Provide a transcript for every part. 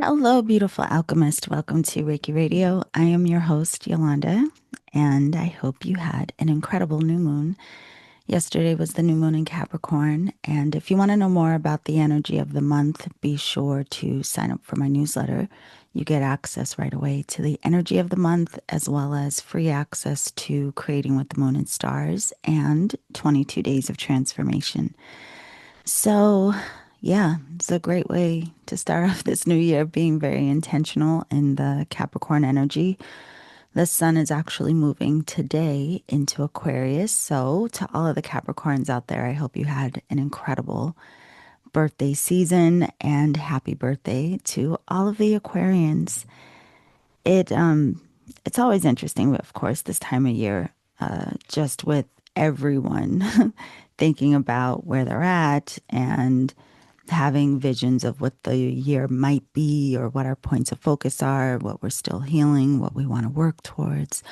Hello, beautiful alchemist. Welcome to Reiki Radio. I am your host, Yolanda, and I hope you had an incredible new moon. Yesterday was the new moon in Capricorn, and if you want to know more about the energy of the month, be sure to sign up for my newsletter. You get access right away to the energy of the month, as well as free access to Creating with the Moon and Stars and 22 Days of Transformation. So, yeah, it's a great way to start off this new year being very intentional in the Capricorn energy. The sun is actually moving today into Aquarius. So, to all of the Capricorns out there, I hope you had an incredible birthday season and happy birthday to all of the Aquarians. It it's always interesting, of course, this time of year, just with everyone thinking about where they're at and having visions of what the year might be or what our points of focus are, what we're still healing, what we want to work towards,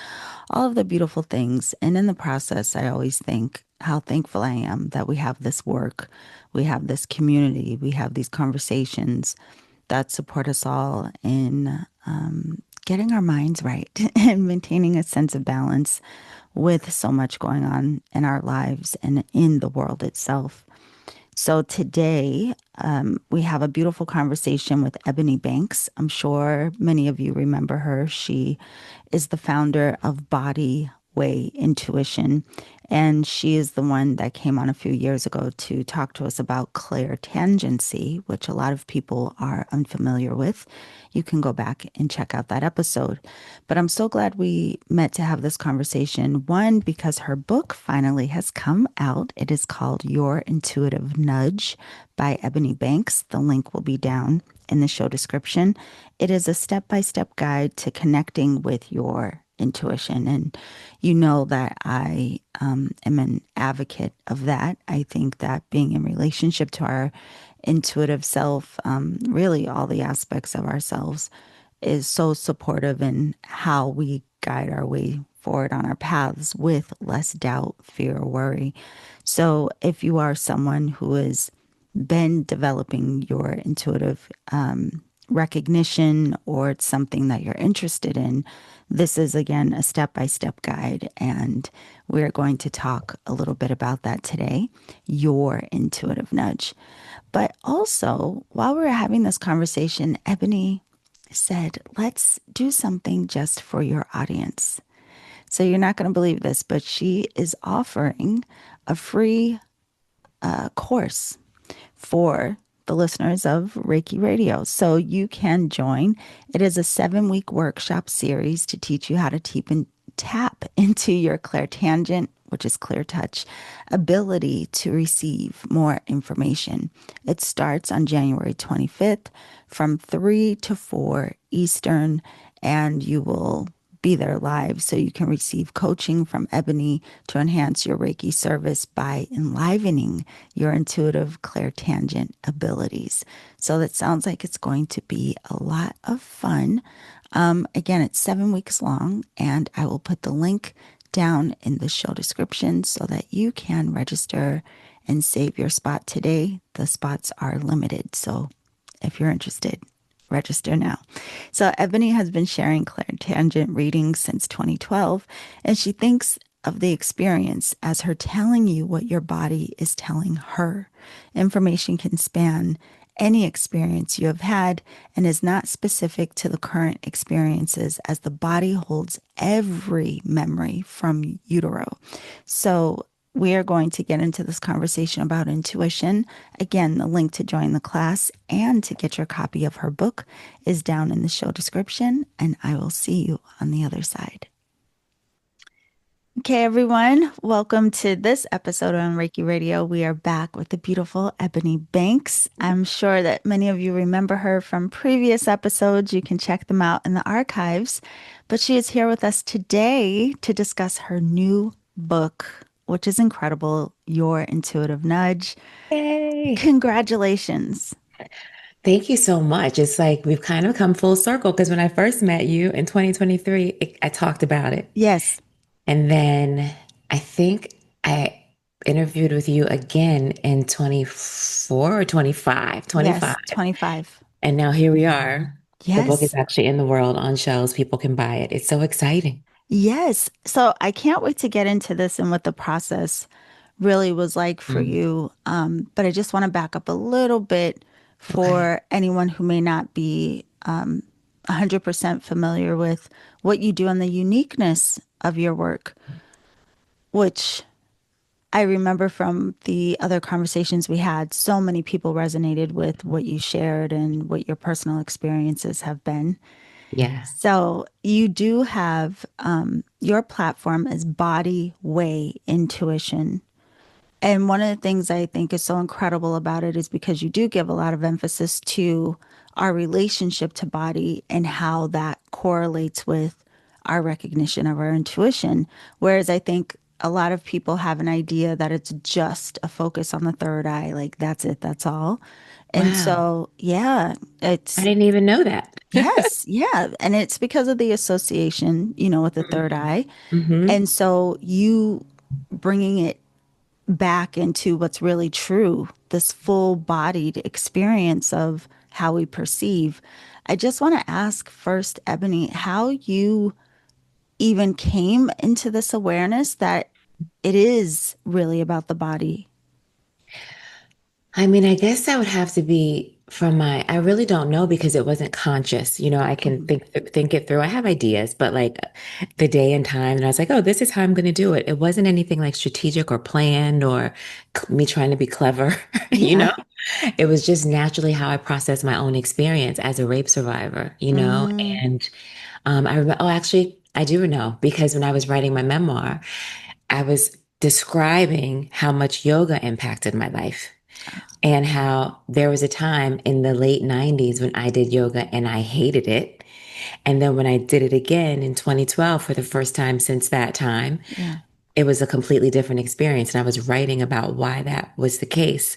all of the beautiful things. And in the process, I always think how thankful I am that we have this work, we have this community, we have these conversations that support us all in getting our minds right and maintaining a sense of balance with so much going on in our lives and in the world itself. So today, we have a beautiful conversation with Eboni Banks. I'm sure many of you remember her. She is the founder of Body Way Intuition, and she is the one that came on a few years ago to talk to us about clairtangency, which a lot of people are unfamiliar with. You can go back and check out that episode. But I'm so glad we met to have this conversation. One, because her book finally has come out. It is called Your Intuitive Nudge by Eboni Banks. The link will be down in the show description. It is a step by step guide to connecting with your intuition. And you know that I am an advocate of that. I think that being in relationship to our intuitive self, really all the aspects of ourselves, is so supportive in how we guide our way forward on our paths with less doubt, fear, or worry. So if you are someone who has been developing your intuitive recognition or it's something that you're interested in, this is again a step by step guide. And we're going to talk a little bit about that today, your intuitive nudge. But also, while we were having this conversation, Ebony said, let's do something just for your audience. So you're not going to believe this, but she is offering a free course for the listeners of Reiki Radio. So you can join. It is a 7-week workshop series to teach you how to tap into your clairtangent, which is clear touch, ability to receive more information. It starts on January 25th from 3 to 4 Eastern, and you will be there live so you can receive coaching from Ebony to enhance your Reiki service by enlivening your intuitive clairtangent abilities. So that sounds like it's going to be a lot of fun. Again, it's 7 weeks long, and I will put the link down in the show description so that you can register and save your spot today. The spots are limited, so if you're interested, register now. So Ebony has been sharing clairtangent readings since 2012, and she thinks of the experience as her telling you what your body is telling her. Information can span any experience you have had and is not specific to the current experiences, as the body holds every memory from utero. So we are going to get into this conversation about intuition. Again, the link to join the class and to get your copy of her book is down in the show description, and I will see you on the other side. Okay, everyone, welcome to this episode on Reiki Radio. We are back with the beautiful Eboni Banks. I'm sure that many of you remember her from previous episodes. You can check them out in the archives. But she is here with us today to discuss her new book, which is incredible, Your Intuitive Nudge. Yay. Congratulations. Thank you so much. It's like we've kind of come full circle because when I first met you in 2023, I talked about it. Yes, And then I think I interviewed with you again in 24 or 25, 25. yes, 25. And now here we are. The book is Yes. actually in the world on shelves. People can buy it. It's so exciting. Yes. So I can't wait to get into this and what the process really was like for Mm, you. But I just want to back up a little bit okay. for anyone who may not be 100% familiar with what you do and the uniqueness of your work, which I remember from the other conversations we had, so many people resonated with what you shared and what your personal experiences have been. Yeah. So you do have your platform is Body Way Intuition. And one of the things I think is so incredible about it is because you do give a lot of emphasis to our relationship to body and how that correlates with our recognition of our intuition. Whereas I think a lot of people have an idea that it's just a focus on the third eye, like that's it, that's all. And Wow. so, yeah, I it's didn't even know that. yes, yeah. And it's because of the association, with the third eye. Mm-hmm. And so you bringing it back into what's really true, this full bodied experience of how we perceive. I just want to ask first, Ebony, how you even came into this awareness that it is really about the body. I mean, I guess that would have to be from I really don't know because it wasn't conscious. I can Mhm. think it through. I have ideas, but like the day and time, and I was like, oh, this is how I'm going to do it. It wasn't anything like strategic or planned or me trying to be clever, you Yeah. know? It was just naturally how I processed my own experience as a rape survivor. Mm, And I remember, oh, actually, I do know because when I was writing my memoir, I was describing how much yoga impacted my life and how there was a time in the late 90s when I did yoga and I hated it. And then when I did it again in 2012 for the first time since that time, yeah. it was a completely different experience. And I was writing about why that was the case.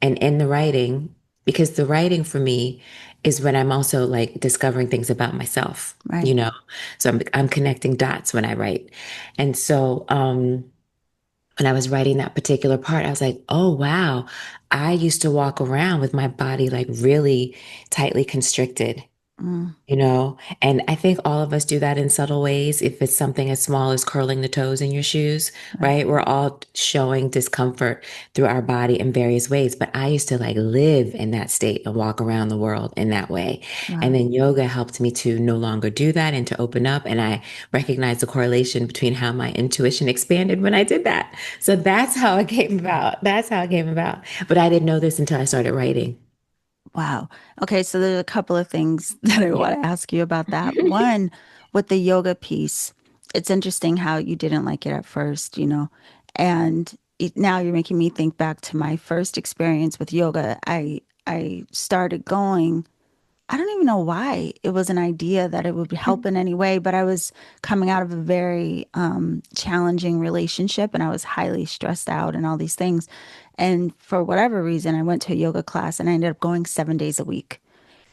And in the writing, because the writing for me is when I'm also like discovering things about myself, Right. you know? So I'm connecting dots when I write. And so, when I was writing that particular part, I was like, oh, wow. I used to walk around with my body like really tightly constricted, Mm, and I think all of us do that in subtle ways. If it's something as small as curling the toes in your shoes, right. right? We're all showing discomfort through our body in various ways. But I used to like live in that state and walk around the world in that way. And Wow. then yoga helped me to no longer do that and to open up. And I recognized the correlation between how my intuition expanded when I did that. So that's how it came about. That's how it came about. But I didn't know this until I started writing. Wow. Okay, so there's a couple of things that I Yeah. want to ask you about that. One, with the yoga piece, it's interesting how you didn't like it at first, and now you're making me think back to my first experience with yoga. I started going. I don't even know why it was an idea that it would help in any way, but I was coming out of a very challenging relationship and I was highly stressed out and all these things. And for whatever reason, I went to a yoga class and I ended up going 7 days a week.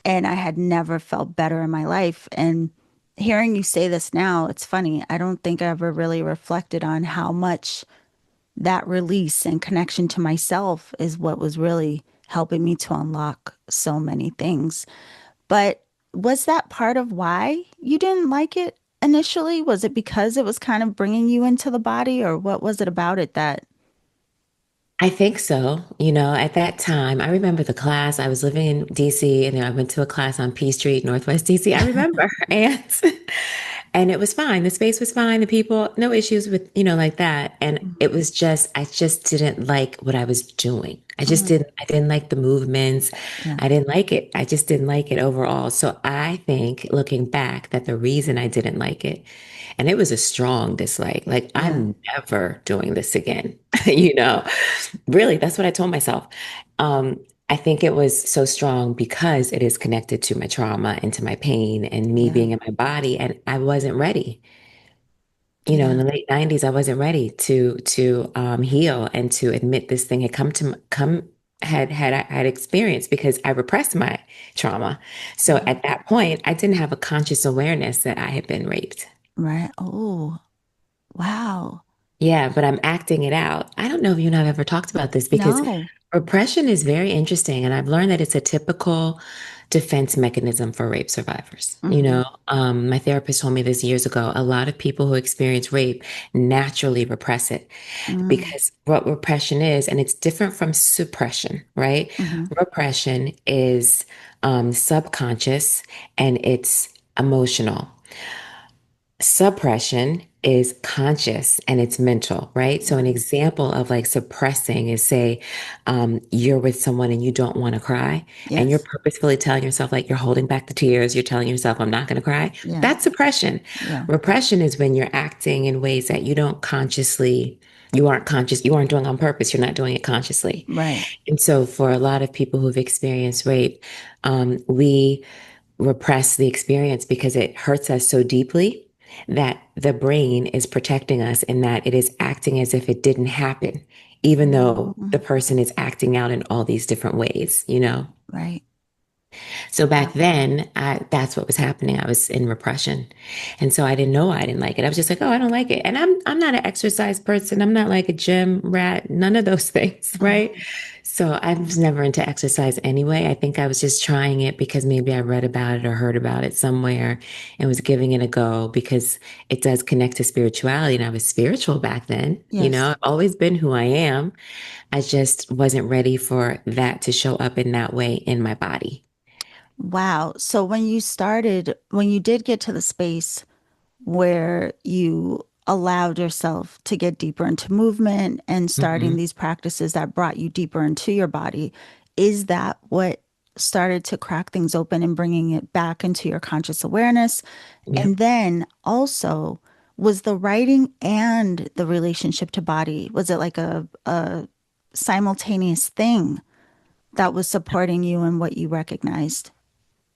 And I had never felt better in my life. And hearing you say this now, it's funny. I don't think I ever really reflected on how much that release and connection to myself is what was really helping me to unlock so many things. But was that part of why you didn't like it initially? Was it because it was kind of bringing you into the body, or what was it about it that? I think so. At that time, I remember the class. I was living in DC and then I went to a class on P Street, Northwest DC. I remember. And it was fine. The space was fine. The people, no issues with, like that. And it was just, I just didn't like what I was doing. Mm, I didn't like the movements. yeah, I didn't like it. I just didn't like it overall. So I think looking back that the reason I didn't like it, and it was a strong dislike, like yeah, I'm never doing this again, you know? Really, that's what I told myself. Um, I think it was so strong because it is connected to my trauma and to my pain and me yeah, being in my body, and I wasn't ready. In yeah, the late 90s, I wasn't ready to heal and to admit this thing had come had experienced because I repressed my trauma. So mhm. at that point, I didn't have a conscious awareness that I had been raped. Right. Oh, wow. Yeah, but I'm acting it out. I don't know if you and I have ever talked about this because No. repression is very interesting. And I've learned that it's a typical defense mechanism for rape survivors. Mm-hmm. My therapist told me this years ago. A lot of people who experience rape naturally repress it because what repression is, and it's different from suppression, right? Mm-hmm. Repression is subconscious and it's emotional. Suppression is conscious and it's mental, right? So an Mm-hmm. example of like suppressing is say you're with someone and you don't want to cry and you're Yes. purposefully telling yourself like you're holding back the tears, you're telling yourself I'm not going to cry. Yeah. That's suppression. Yeah. Repression is when you're acting in ways that you aren't conscious, you aren't doing on purpose, you're not doing it consciously. Right. And so for a lot of people who've experienced rape, we repress the experience because it hurts us so deeply that the brain is protecting us in that it is acting as if it didn't happen, even though Mm-hmm. the person is acting out in all these different ways. Right. So back Wow. then, that's what was happening. I was in repression. And so I didn't know I didn't like it. I was just like, oh, I don't like it. And I'm not an exercise person. I'm not like a gym rat, none of those things, right? Mm-hmm. So I was never into exercise anyway. I think I was just trying it because maybe I read about it or heard about it somewhere and was giving it a go because it does connect to spirituality. And I was spiritual back then. Yes. I've always been who I am. I just wasn't ready for that to show up in that way in my body. Wow. So when you did get to the space where you allowed yourself to get deeper into movement and starting Hmm. these practices that brought you deeper into your body, is that what started to crack things open and bringing it back into your conscious awareness? And Yep. then also, was the writing and the relationship to body, was it like a simultaneous thing that was supporting you and what you recognized?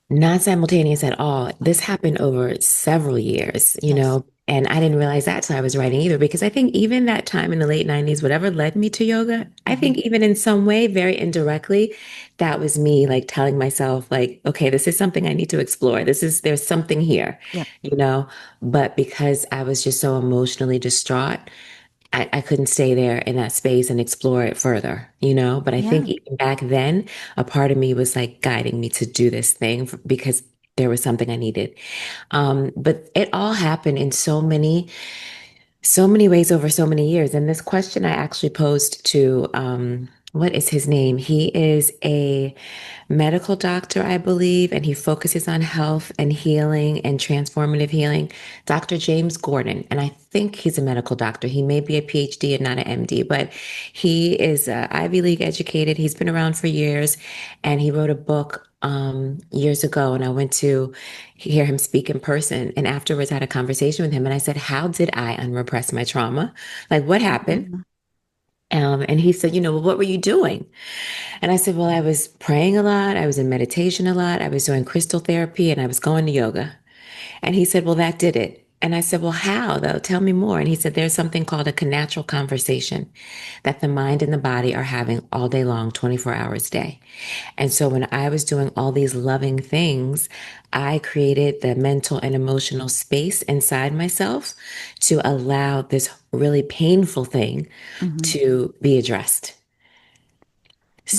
Not simultaneous at all. This happened over several years, Yes. and I didn't realize that till I was writing either, because I think even that time in the late 90s, whatever led me to yoga, I Hmm. think even in some way, very indirectly, that was me like telling myself, like, okay, this is something I need to explore. There's something here, Yep. you know, but because I was just so emotionally distraught, I couldn't stay there in that space and explore it further. But I Yeah. think even back then, a part of me was like guiding me to do this thing because there was something I needed. But it all happened in so many ways over so many years. And this question I actually posed to, what is his name? He is a medical doctor, I believe, and he focuses on health and healing and transformative healing. Dr. James Gordon, and I think he's a medical doctor. He may be a PhD and not an MD, but he is Ivy League educated. He's been around for years, and he wrote a book years ago, and I went to hear him speak in person. And afterwards, I had a conversation with him, and I said, "How did I unrepress my trauma? Like, what happened?" Mhm. And he said, well, what were you doing? And I said, well, I was praying a lot. I was in meditation a lot. I was doing crystal therapy and I was going to yoga. And he said, well, that did it. And I said, well, how though? Tell me more. And he said, there's something called a natural conversation that the mind and the body are having all day long, 24 hours a day. And so when I was doing all these loving things, I created the mental and emotional space inside myself to allow this really painful thing Mhm. to be addressed.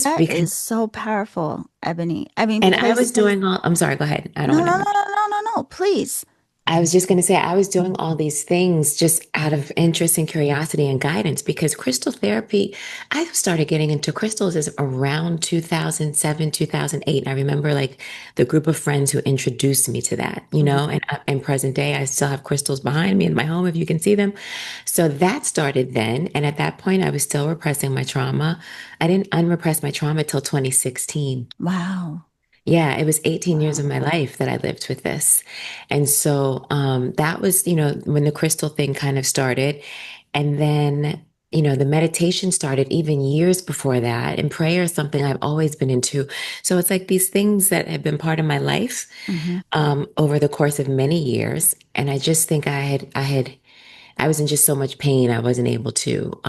That Because, is so powerful, Ebony. I mean, and I because was doing I'm sorry, go ahead. I don't no, want no, to no, no, no, no, no, please. I was just going to say, I was doing all these things just out of interest and curiosity and guidance because crystal therapy, I started getting into crystals as around 2007, 2008. And I remember like the group of friends who introduced me to that, Mhm. and in present day, I still have crystals behind me in my home if you can see them. So that started then. And at that point, I was still repressing my trauma. I didn't unrepress my trauma till 2016. Wow. Yeah, it was 18 years of Wow. my life that I lived with this. And so that was, when the crystal thing kind of started. And then, the meditation started even years before that. And prayer is something I've always been into. So it's like these things that have been part of my life Hmm. over the course of many years. And I just think I was in just so much pain. I wasn't able to,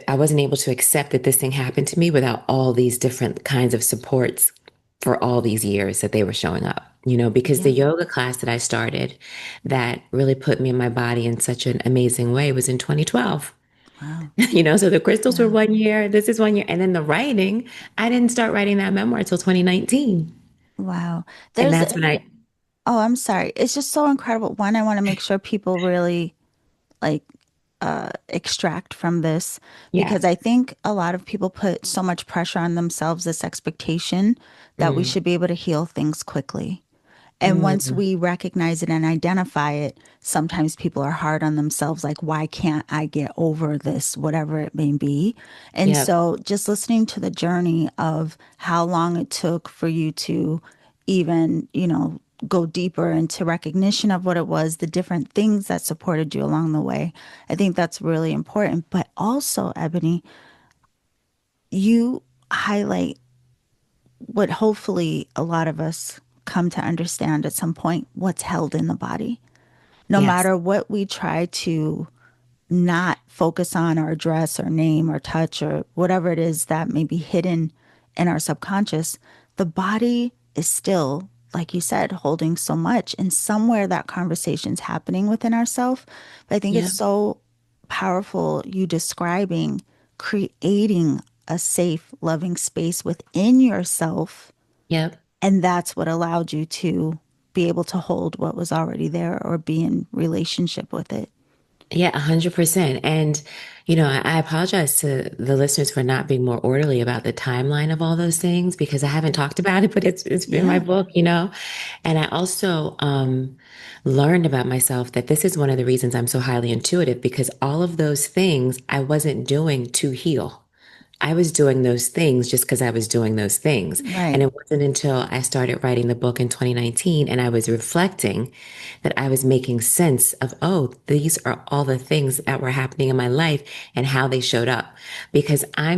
I wasn't able to accept that this thing happened to me without all these different kinds of supports for all these years that they were showing up, because the Yeah. yoga class that I started that really put me in my body in such an amazing way was in 2012. Wow. So the crystals were Yeah. 1 year, this is 1 year. And then the writing, I didn't start writing that memoir until 2019. Wow. And There's, that's when I, oh, I'm sorry. It's just so incredible. One, I want to make sure people really like extract from this yeah. because I think a lot of people put so much pressure on themselves, this expectation that we Mm, should be able to heal things quickly. And once mm, we recognize it and identify it, sometimes people are hard on themselves, like, why can't I get over this, whatever it may be? And yep. so just listening to the journey of how long it took for you to even, go deeper into recognition of what it was, the different things that supported you along the way. I think that's really important. But also, Ebony, you highlight what hopefully a lot of us come to understand at some point what's held in the body. No Yes. matter what we try to not focus on or address or name or touch or whatever it is that may be hidden in our subconscious, the body is still, like you said, holding so much. And somewhere that conversation's happening within ourselves. But I think it's Yep. so powerful you describing creating a safe, loving space within yourself, Yep. and that's what allowed you to be able to hold what was already there or be in relationship with it. Yeah, 100%. And, I apologize to the listeners for not being more orderly about the timeline of all those things because I haven't talked about it, but it's in my Yeah. book. And I also learned about myself that this is one of the reasons I'm so highly intuitive because all of those things I wasn't doing to heal. I was doing those things just because I was doing those things. And Right. it wasn't until I started writing the book in 2019 and I was reflecting that I was making sense of, oh, these are all the things that were happening in my life and how they showed up. Because I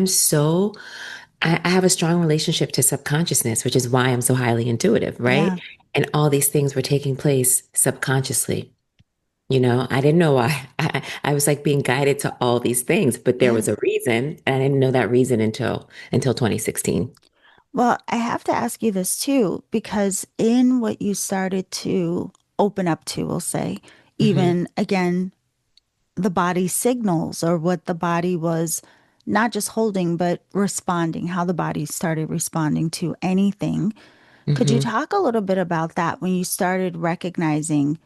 have a strong relationship to subconsciousness, which is why I'm so highly intuitive, right? Yeah. And all these things were taking place subconsciously. I didn't know why. I was like being guided to all these things, but there Yeah. was a reason, and I didn't know that reason until 2016. Well, I have to ask you this too, because in what you started to open up to, we'll say, Hmm. even again, the body signals or what the body was not just holding, but responding, how the body started responding to anything. Could you Hmm. talk a little bit about that when you started recognizing,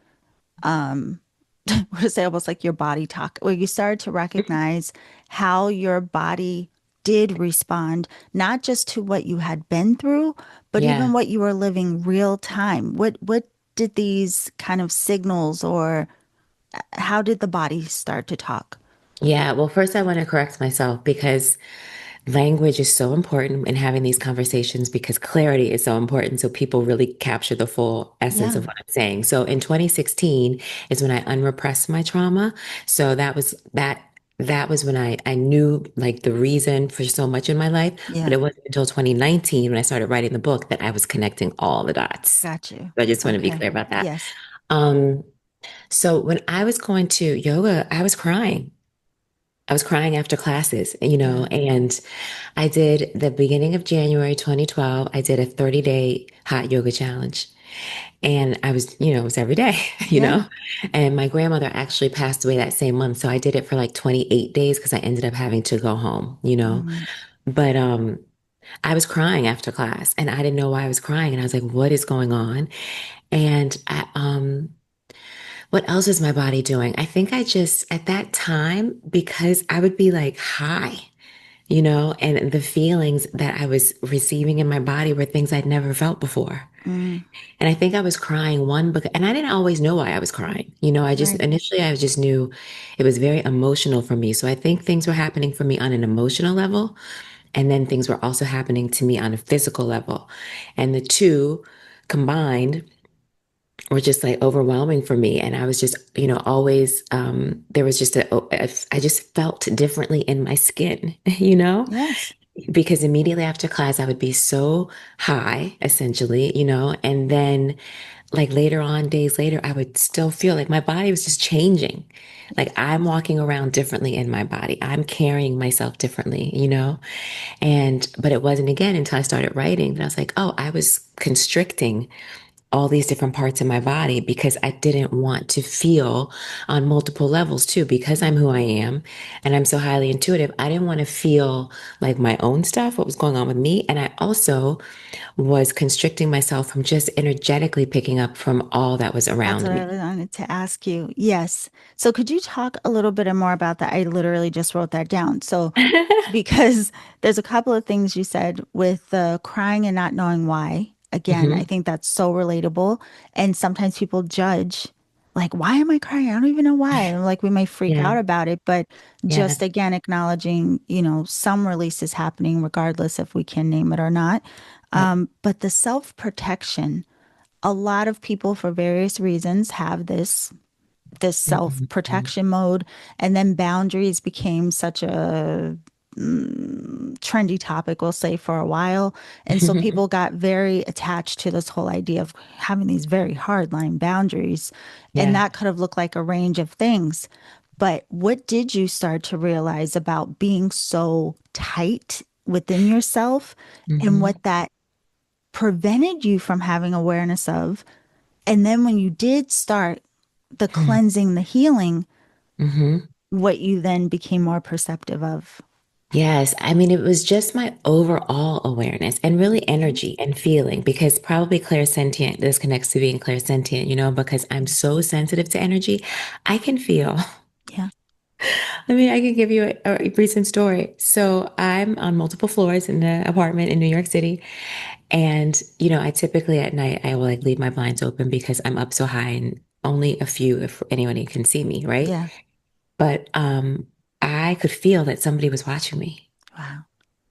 what to say, almost like your body talk, where you started to recognize how your body did respond, not just to what you had been through, but even Yeah. what you were living real time? What did these kind of signals or how did the body start to talk? Yeah. Well, first, I want to correct myself because language is so important in having these conversations because clarity is so important. So people really capture the full essence Yeah. of what I'm saying. So in 2016 is when I unrepressed my trauma. So that was when I knew like the reason for so much in my life. But Yeah. it wasn't until 2019 when I started writing the book that I was connecting all the dots. Got you. So I just want to be Okay. clear about that. Yes. Um, so when I was going to yoga, I was crying. I was crying after classes, Yeah. and I did the beginning of January 2012, I did a 30-day hot yoga challenge. And I was, it was every day, you Yeah. know. And my grandmother actually passed away that same month. So I did it for like 28 days because I ended up having to go home. Mm, But I was crying after class and I didn't know why I was crying. And I was like, what is going on? And what else is my body doing? I think I just, at that time, because I would be like high, and the feelings that I was receiving in my body were things I'd never felt before. mm, And I think I was crying one because, and I didn't always know why I was crying. I just right. initially I just knew it was very emotional for me. So I think things were happening for me on an emotional level, and then things were also happening to me on a physical level. And the two combined were just like overwhelming for me. And I was just, always, there was just I just felt differently in my skin, Yes. because immediately after class, I would be so high, essentially, and then like later on, days later, I would still feel like my body was just changing. Like I'm walking around differently in my body. I'm carrying myself differently. But it wasn't again until I started writing that I was like, oh, I was constricting all these different parts of my body because I didn't want to feel on multiple levels too, because I'm who I am and I'm so highly intuitive. I didn't want to feel like my own stuff, what was going on with me. And I also was constricting myself from just energetically picking up from all that was That's around what I me. wanted to ask you. Yes. So could you talk a little bit more about that? I literally just wrote that down. So because there's a couple of things you said with the crying and not knowing why. Again, I Hmm. think that's so relatable. And sometimes people judge, like, why am I crying? I don't even know why. And like, we may freak Yeah. out about it, but Yeah. just again, acknowledging, some release is happening, regardless if we can name it or not. Yep. But the self protection, a lot of people, for various reasons, have this self Mhm. protection mode, and then boundaries became such a trendy topic, we'll say, for a while. And so people got very attached to this whole idea of having these very hard line boundaries. And Yeah. that could have looked like a range of things. But what did you start to realize about being so tight within yourself, and Hmm. what that prevented you from having awareness of? And then when you did start the cleansing, the healing, Hmm. what you then became more perceptive of? Yes. I mean, it was just my overall awareness and really Mhm. energy and feeling because probably clairsentient, this connects to being clairsentient, because I'm so sensitive to energy. I can feel. Yeah. I mean, I can give you a recent story. So I'm on multiple floors in the apartment in New York City. And, I typically at night, I will like leave my blinds open because I'm up so high and only a few, if anyone can see me, right? Yeah. But I could feel that somebody was watching me, Wow.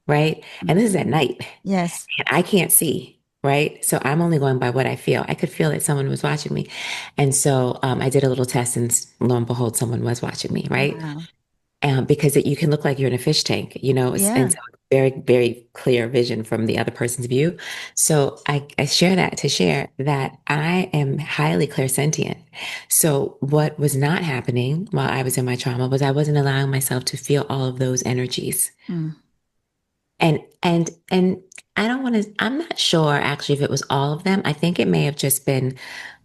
right? And this is at Mhm. night, Yes. and I can't see, right? So I'm only going by what I feel. I could feel that someone was watching me. And so I did a little test, and lo and behold, someone was watching me, right? Wow. Because you can look like you're in a fish tank, and Yeah. so very, very clear vision from the other person's view. So I share that to share that I am highly clairsentient. So what was not happening while I was in my trauma was I wasn't allowing myself to feel all of those energies. Mm. And I don't want to, I'm not sure actually if it was all of them. I think it may have just been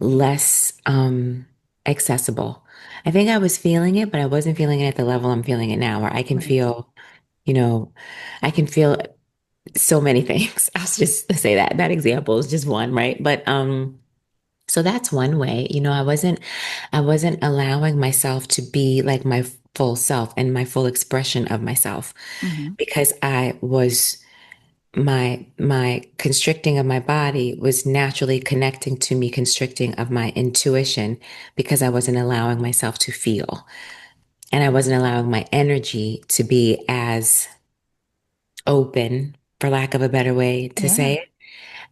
less accessible. I think I was feeling it, but I wasn't feeling it at the level I'm feeling it now, where I can Right. feel, you know, I can feel so many things. I'll just say that. That example is just one, right? But so that's one way. I wasn't allowing myself to be like my full self and my full expression of myself Hmm. because I was my constricting of my body was naturally connecting to me constricting of my intuition because I wasn't allowing myself to feel and I wasn't allowing my energy to be as open, for lack of a better way to Yeah. say it,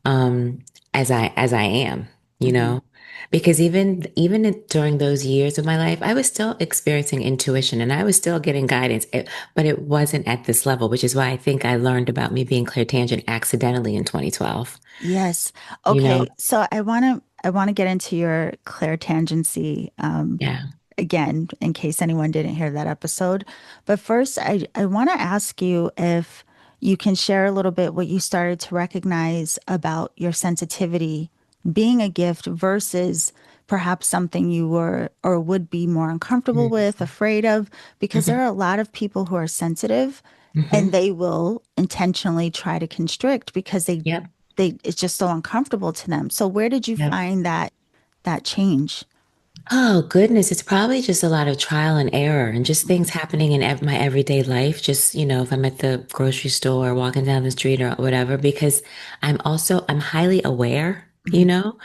um, as I am, you Hmm. know, because during those years of my life, I was still experiencing intuition and I was still getting guidance, but it wasn't at this level, which is why I think I learned about me being clairtangent accidentally in 2012. Yes. You know, Okay. So I want to get into your clairtangency yeah. again, in case anyone didn't hear that episode. But first, I want to ask you if you can share a little bit what you started to recognize about your sensitivity being a gift versus perhaps something you were or would be more uncomfortable with, afraid of, because there Hmm. are a lot of people who are sensitive and Hmm. they will intentionally try to constrict because Yep. they it's just so uncomfortable to them. So where did you Yep. find that change? Oh, goodness. It's probably just a lot of trial and error and just things Mhm. happening in my everyday life. Just, if I'm at the grocery store or walking down the street or whatever, because I'm highly aware, Mhm.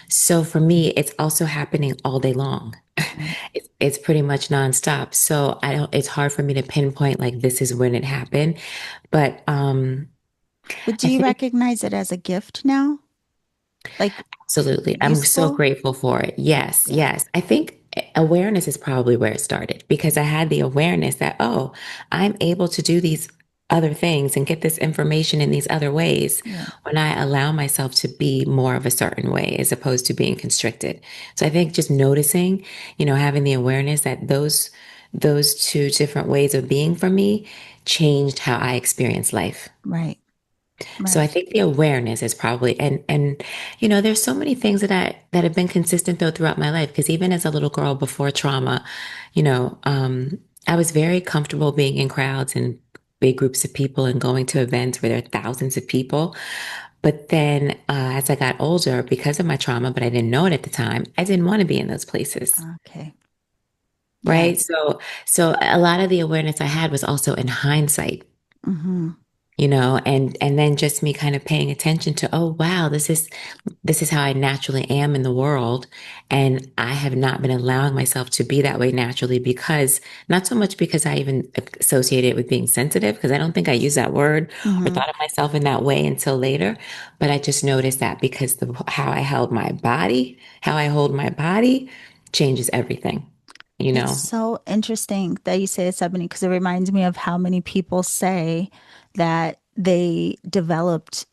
So for me, it's also happening all day long. Right. It's pretty much nonstop. So it's hard for me to pinpoint like this is when it happened. But But do I you think recognize it as a gift now? Like absolutely. I'm so useful? grateful for it. Yes, Yeah. yes. I think awareness is probably where it started because I had the awareness that, oh, I'm able to do these other things and get this information in these other ways Yeah. when I allow myself to be more of a certain way as opposed to being constricted. So I think just noticing, having the awareness that those two different ways of being for me changed how I experience life. Right. So I Right. think the awareness is probably and there's so many things that have been consistent though throughout my life because even as a little girl before trauma, you know, I was very comfortable being in crowds and big groups of people and going to events where there are thousands of people. But then as I got older, because of my trauma, but I didn't know it at the time, I didn't want to be in those places. Okay. Yeah. Right. So a lot of the awareness I had was also in hindsight, Hmm. and then just me kind of paying attention to, oh wow, this is how I naturally am in the world. And I have not been allowing myself to be that way naturally because not so much because I even associate it with being sensitive, because I don't think I used that word or Hmm. thought of myself in that way until later. But I just noticed that because how I held my body, how I hold my body changes everything, you It's know? so interesting that you say it's Ebony because it reminds me of how many people say that they developed,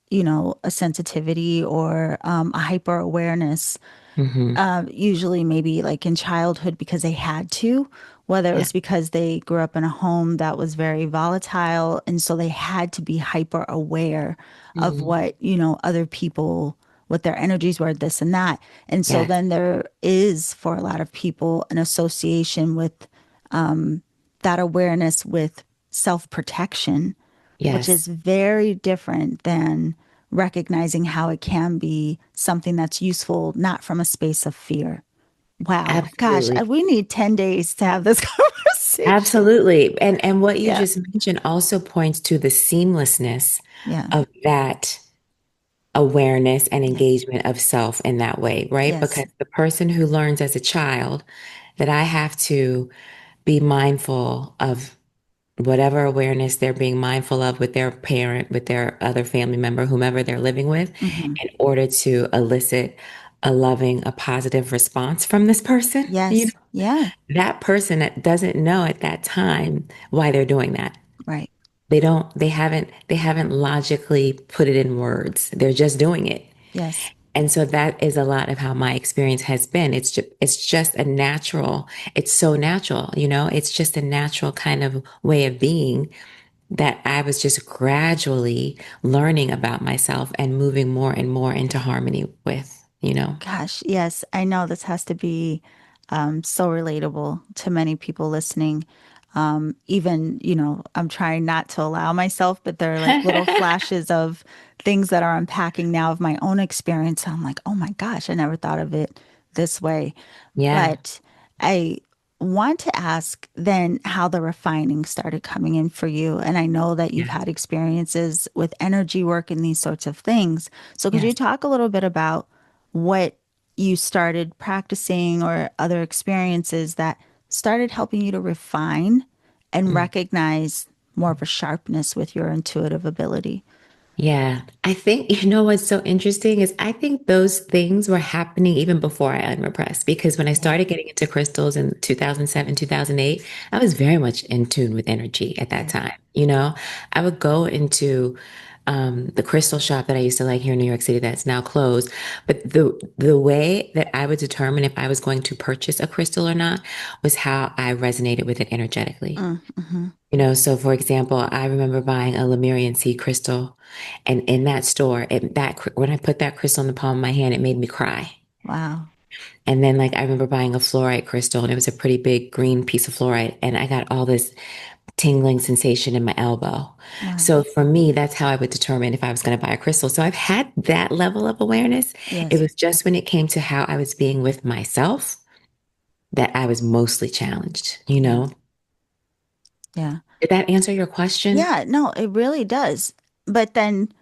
a sensitivity or a hyper awareness, Hmm. usually maybe like in childhood because they had to, whether it Yeah. was because they grew up in a home that was very volatile. And so they had to be hyper aware of Hmm. what, other people, what their energies were, this and that. And so Yes. then there is, for a lot of people, an association with that awareness with self protection, which is Yes. very different than recognizing how it can be something that's useful, not from a space of fear. Wow. Gosh, Absolutely. we need 10 days to have this conversation. Absolutely. And what you Yeah. just mentioned also points to the seamlessness Yeah. of that awareness and Yeah. engagement of self in that way, right? Yes. Because the person who learns as a child that I have to be mindful of whatever awareness they're being mindful of with their parent, with their other family member, whomever they're living with, Hmm. in order to elicit a loving, a positive response from this person, Yes. Yeah. that person that doesn't know at that time why they're doing that. Right. They haven't logically put it in words. They're just doing it. Yes. And so that is a lot of how my experience has been. It's just a natural, it's so natural, it's just a natural kind of way of being that I was just gradually learning about myself and moving more and more into harmony with. Gosh, yes, I know this has to be so relatable to many people listening. Even, I'm trying not to allow myself, but there are like little flashes of things that are unpacking now of my own experience. I'm like, oh my gosh, I never thought of it this way. Yeah. But I want to ask then how the refining started coming in for you. And I know that you've Yeah. had experiences with energy work and these sorts of things. So could you Yes. talk a little bit about what you started practicing or other experiences that started helping you to refine and Mm. recognize more of a sharpness with your intuitive ability? Yeah, I think what's so interesting is I think those things were happening even before I unrepressed because when I Yeah. started getting into crystals in 2007, 2008, I was very much in tune with energy at that Yeah. time. I would go into the crystal shop that I used to like here in New York City that's now closed, but the way that I would determine if I was going to purchase a crystal or not was how I resonated with it energetically. Mm-hmm. So for example, I remember buying a Lemurian sea crystal, and in that store, when I put that crystal in the palm of my hand, it made me cry. Wow. And then, like, I remember buying a fluorite crystal, and it was a pretty big green piece of fluorite, and I got all this tingling sensation in my elbow. Wow. So for me, that's how I would determine if I was going to buy a crystal. So I've had that level of awareness. It Yes. was just when it came to how I was being with myself that I was mostly challenged. Yeah. Yeah. Did that answer your question? Yeah. No, it really does. But then,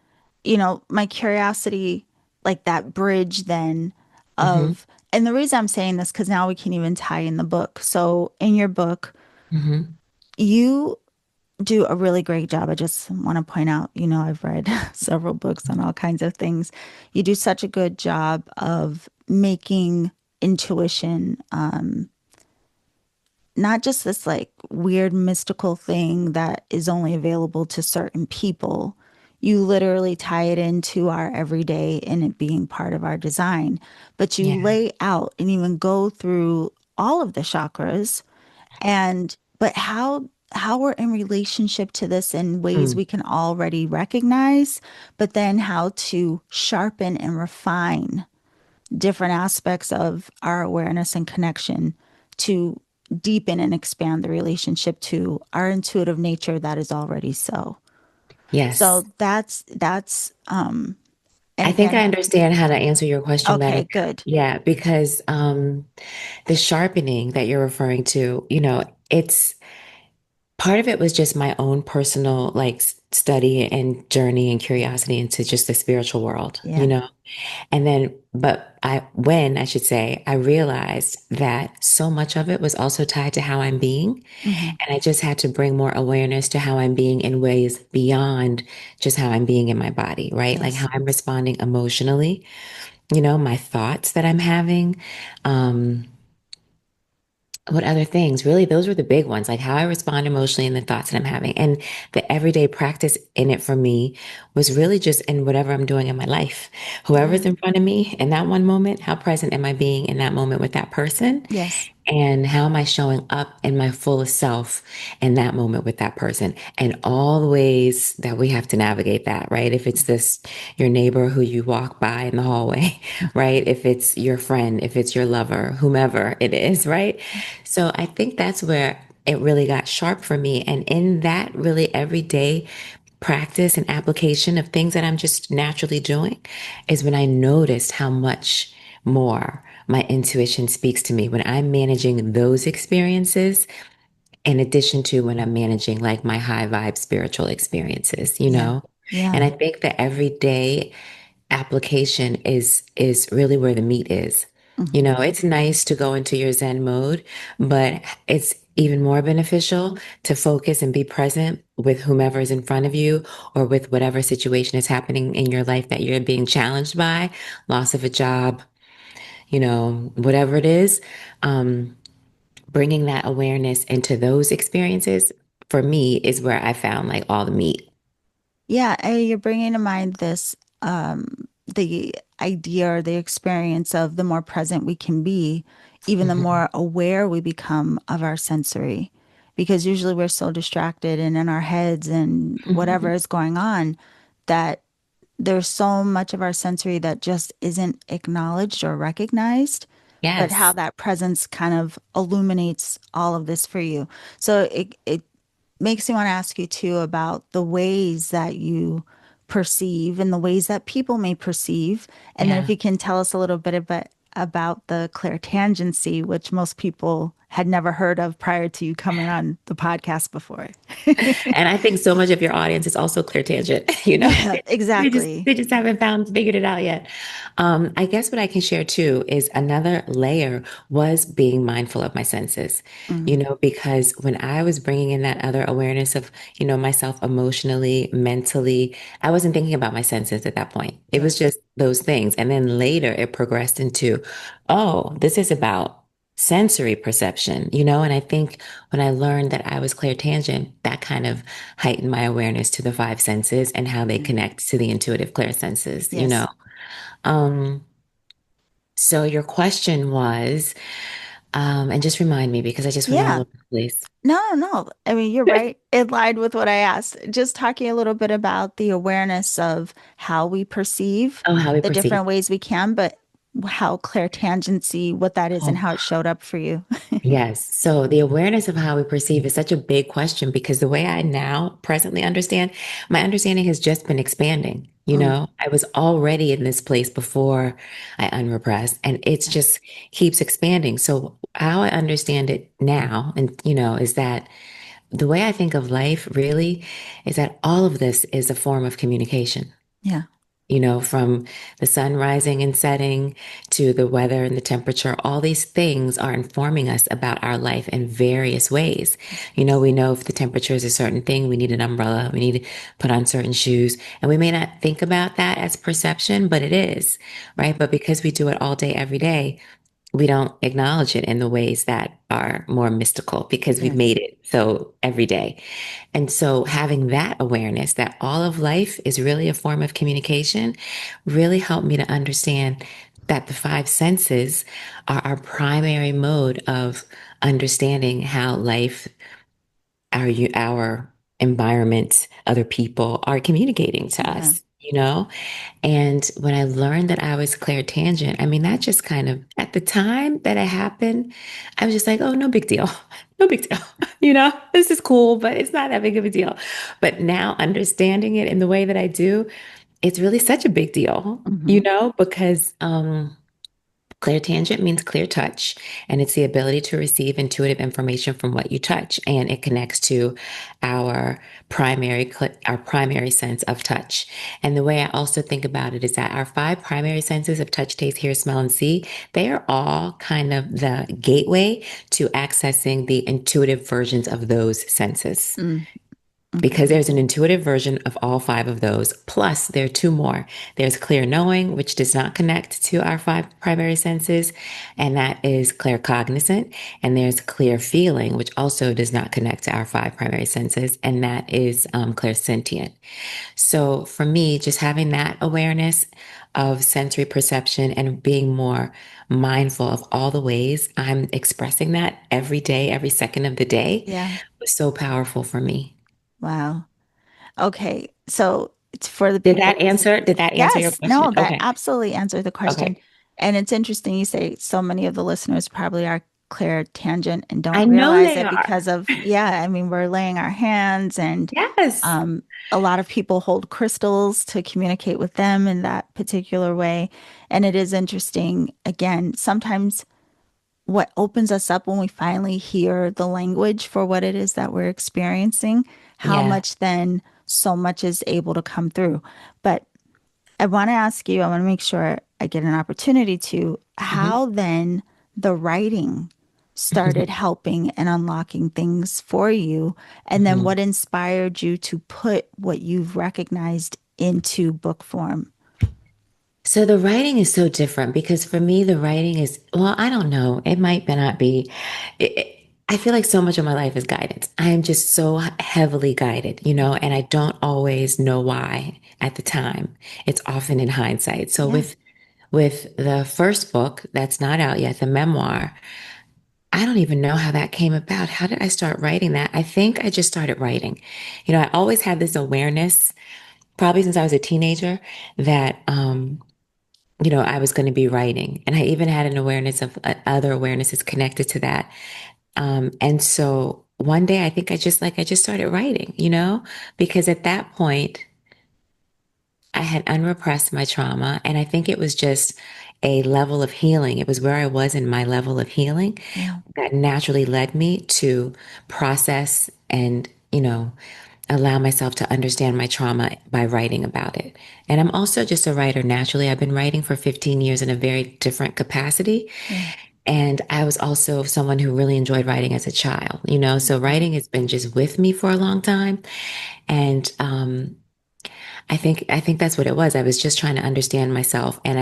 my curiosity, like that bridge then Hmm. of, and the reason I'm saying this, because now we can even tie in the book. So in your book, Hmm. you do a really great job. I just want to point out, I've read several books on all kinds of things. You do such a good job of making intuition not just this like weird mystical thing that is only available to certain people. You literally tie it into our everyday and it being part of our design. But you Yeah. lay out and even go through all of the chakras and but how we're in relationship to this in ways Mm. we can already recognize, but then how to sharpen and refine different aspects of our awareness and connection to deepen and expand the relationship to our intuitive nature that is already so. Yes. So that's and I think I again, understand how to answer your question better okay, now. good. Yeah, because the sharpening that you're referring to, it's part of it was just my own personal like study and journey and curiosity into just the spiritual world, Yeah. And then, but when I should say, I realized that so much of it was also tied to how I'm being. Hmm. And I just had to bring more awareness to how I'm being in ways beyond just how I'm being in my body, right? Like how Yes. I'm responding emotionally, my thoughts that I'm having. Um, what other things? Really, those were the big ones, like how I respond emotionally and the thoughts that I'm having. And the everyday practice in it for me was really just in whatever I'm doing in my life. Yeah. Whoever's in front of me in that one moment, how present am I being in that moment with that person? Yes. And how am I showing up in my fullest self in that moment with that person? And all the ways that we have to navigate that, right? If it's this, your neighbor who you walk by in the hallway, right? If it's your friend, if it's your lover, whomever it is, right? So I think that's where it really got sharp for me. And in that really everyday practice and application of things that I'm just naturally doing is when I noticed how much more my intuition speaks to me when I'm managing those experiences, in addition to when I'm managing like my high vibe spiritual experiences, Yeah. And Yeah. I think the everyday application is really where the meat is. Hmm. It's nice to go into your Zen mode, but it's even more beneficial to focus and be present with whomever is in front of you or with whatever situation is happening in your life that you're being challenged by, loss of a job, whatever it is. Um, Bringing that awareness into those experiences for me is where I found like all the meat. Yeah, you're bringing to mind this the idea or the experience of the more present we can be, even the Mhm. more aware we become of our sensory. Because usually we're so distracted and in our heads and whatever is going on that there's so much of our sensory that just isn't acknowledged or recognized, but how Yes. that presence kind of illuminates all of this for you. So it makes me want to ask you too about the ways that you perceive and the ways that people may perceive. And then if Yeah. you can tell us a little bit about the clairtangency, which most people had never heard of prior to you coming on the podcast before. And I think so much of your audience is also clear tangent, Yeah, They just exactly. they just haven't figured it out yet. I guess what I can share too is another layer was being mindful of my senses, Mm, because when I was bringing in that other awareness of, myself emotionally, mentally, I wasn't thinking about my senses at that point. It was yes. just those things. And then later it progressed into, oh, this is about sensory perception, and I think when I learned that I was clairtangent, that kind of heightened my awareness to the five senses and how they Yeah. connect to the intuitive clairsenses. Yes. Um, so your question was, and just remind me because I just went all Yeah. over the place. No, no, no. I mean, you're right. It lied with what I asked. Just talking a little bit about the awareness of how we perceive Oh, how we the perceive. different ways we can, but how clairtangency, what that is and Oh, how it showed up for you. yes. So the awareness of how we perceive is such a big question because the way I now presently understand, my understanding has just been expanding. Mm, I was already in this place before I unrepressed, and it's yeah. just keeps expanding. So how I understand it now, and is that the way I think of life really is that all of this is a form of communication, Yeah. from the sun rising and setting to the weather and the temperature, all these things are informing us about our life in various ways. We know if the temperature is a certain thing, we need an umbrella, we need to put on certain shoes. And we may not think about that as perception, but it is, right? But because we do it all day, every day, we don't acknowledge it in the ways that are more mystical because we've Right. made it so every day. And so having that awareness that all of life is really a form of communication really helped me to understand that the five senses are our primary mode of understanding how life our environment, other people are communicating to Yeah. us, you know? And when I learned that I was clairtangent, I mean, that just kind of, at the time that it happened, I was just like, oh, no big deal. No big deal. This is cool, but it's not that big of a deal. But now understanding it in the way that I do, it's really such a big deal, Hmm. because clairtangent means clear touch, and it's the ability to receive intuitive information from what you touch, and it connects to our our primary sense of touch. And the way I also think about it is that our five primary senses of touch, taste, hear, smell, and see, they are all kind of the gateway to accessing the intuitive versions of those senses, Mm. because Okay. there's an intuitive version of all five of those. Plus, there are two more. There's clear knowing, which does not connect to our five primary senses, and that is claircognizant. And there's clear feeling, which also does not connect to our five primary senses, and that is clairsentient. So for me, just having that awareness of sensory perception and being more mindful of all the ways I'm expressing that every day, every second of the day, Yeah. was so powerful for me. Wow. Okay. So it's for the Did people that answer? Did that answer your Yes, question? no, that Okay. absolutely answered the question. Okay. And it's interesting you say so many of the listeners probably are clear tangent and don't I know realize they it are. because of, yeah, I mean, we're laying our hands and Yes. um, a lot of people hold crystals to communicate with them in that particular way. And it is interesting, again, sometimes what opens us up when we finally hear the language for what it is that we're experiencing, how Yeah. much then so much is able to come through. But I want to ask you, I want to make sure I get an opportunity to, Mhm. how then the writing started helping and unlocking things for you, and then Mhm. what inspired you to put what you've recognized into book form. So the writing is so different because for me, the writing is, well, I don't know. It might not be. I feel like so much of my life is guidance. I am just so heavily guided, and I don't always know why at the time. It's often in hindsight. So Yeah. with the first book that's not out yet, the memoir, I don't even know how that came about. How did I start writing that? I think I just started writing. I always had this awareness, probably since I was a teenager, that I was going to be writing. And I even had an awareness of other awarenesses connected to that. And so one day I just started writing, because at that point I had unrepressed my trauma. And I think it was just a level of healing. It was where I was in my level of healing Yeah. that naturally led me to process and, allow myself to understand my trauma by writing about it. And I'm also just a writer naturally. I've been writing for 15 years in a very different capacity. Yeah. And I was also someone who really enjoyed writing as a child, so Okay. writing has been just with me for a long time. And I think that's what it was. I was just trying to understand myself. And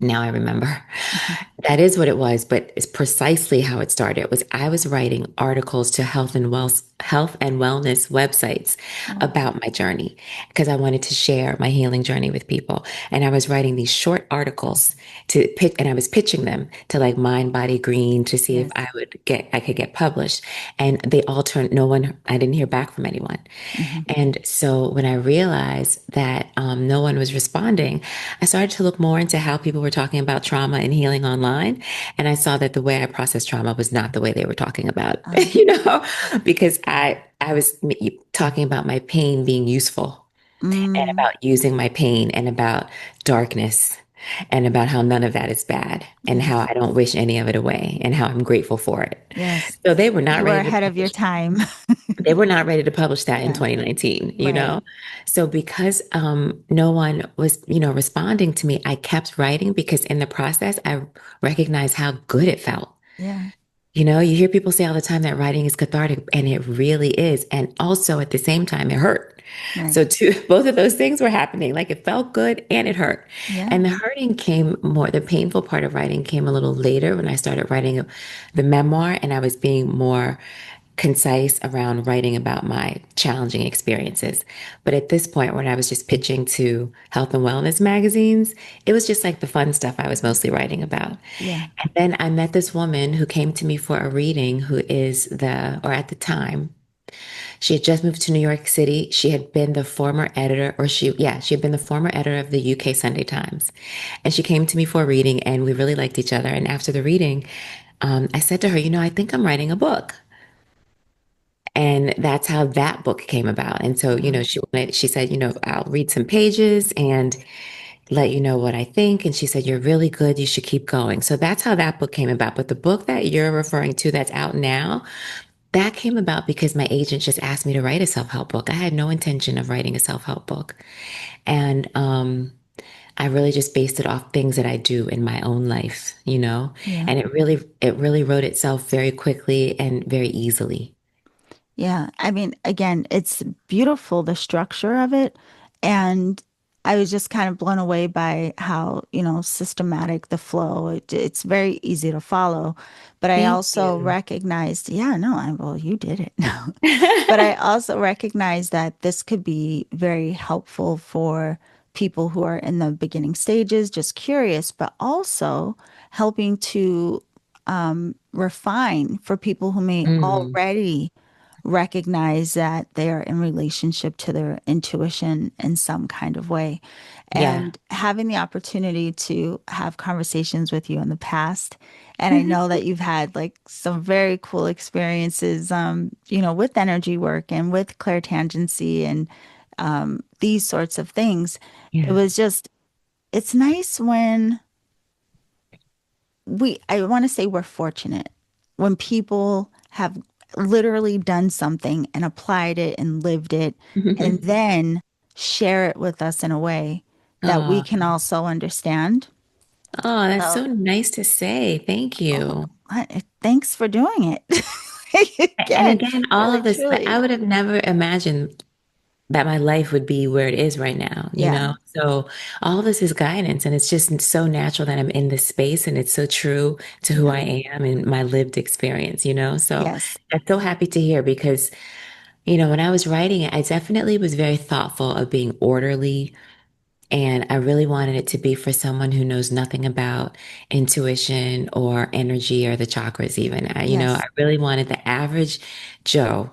now I remember. Mhm. That is what it was, but it's precisely how it started. It was I was writing articles to health and wellness websites Oh, about my journey because I wanted to share my healing journey with people. And I was writing these short articles to pitch, and I was pitching them to like Mind Body Green to see if yes. I could get published. And they all turned no one. I didn't hear back from anyone. Hmm. And so when I realized that no one was responding, I started to look more into how people were talking about trauma and healing online. And I saw that the way I processed trauma was not the way they were talking about, because I was talking about my pain being useful and Mm, about using my pain and about darkness and about how none of that is bad and how yes. I don't wish any of it away and how I'm grateful for it. Yes. So they were not You were ready to ahead of your publish time. they were not ready to publish that in Yeah. 2019, Right. So because no one was, responding to me, I kept writing because in the process, I recognized how good it felt. Yeah. You hear people say all the time that writing is cathartic, and it really is. And also at the same time, it hurt. Right. So both of those things were happening. Like it felt good and it hurt. Yeah. And the painful part of writing came a little later when I started writing the memoir and I was being more concise around writing about my challenging experiences. But at this point, when I was just pitching to health and wellness magazines, it was just like the fun stuff I was mostly writing about. Yeah. And then I met this woman who came to me for a reading, who is or at the time, she had just moved to New York City. She had been the former editor, she had been the former editor of the UK Sunday Times. And she came to me for a reading and we really liked each other. And after the reading, I said to her, I think I'm writing a book. And that's how that book came about. And so, Wow. she said, I'll read some pages and let you know what I think. And she said, you're really good. You should keep going. So that's how that book came about. But the book that you're referring to that's out now, that came about because my agent just asked me to write a self-help book. I had no intention of writing a self-help book. And I really just based it off things that I do in my own life, Yeah. and it really wrote itself very quickly and very easily. Yeah. I mean, again, it's beautiful, the structure of it. And I was just kind of blown away by how, systematic the flow. It's very easy to follow. But I Thank also you. recognized, yeah, no, well, you did it. No. But I also recognize that this could be very helpful for people who are in the beginning stages, just curious, but also helping to refine for people who may Mm, already recognize that they are in relationship to their intuition in some kind of way. yeah. And having the opportunity to have conversations with you in the past. And I know that you've had like some very cool experiences, with energy work and with clairtangency and these sorts of things. It Yeah. was just, it's nice when I want to say we're fortunate when people have literally done something and applied it and lived it and then share it with us in a way that we Oh, can also understand. oh, that's So, so nice to say. Thank oh, you. thanks for doing it. And Again, again, all really, of this, I truly. would have never imagined that my life would be where it is right now, you Yeah. know? So all of this is guidance, and it's just so natural that I'm in this space, and it's so true to who Yeah. I am and my lived experience? So Yes. I'm so happy to hear because, when I was writing it, I definitely was very thoughtful of being orderly. And I really wanted it to be for someone who knows nothing about intuition or energy or the chakras, even. I Yes. really wanted the average Joe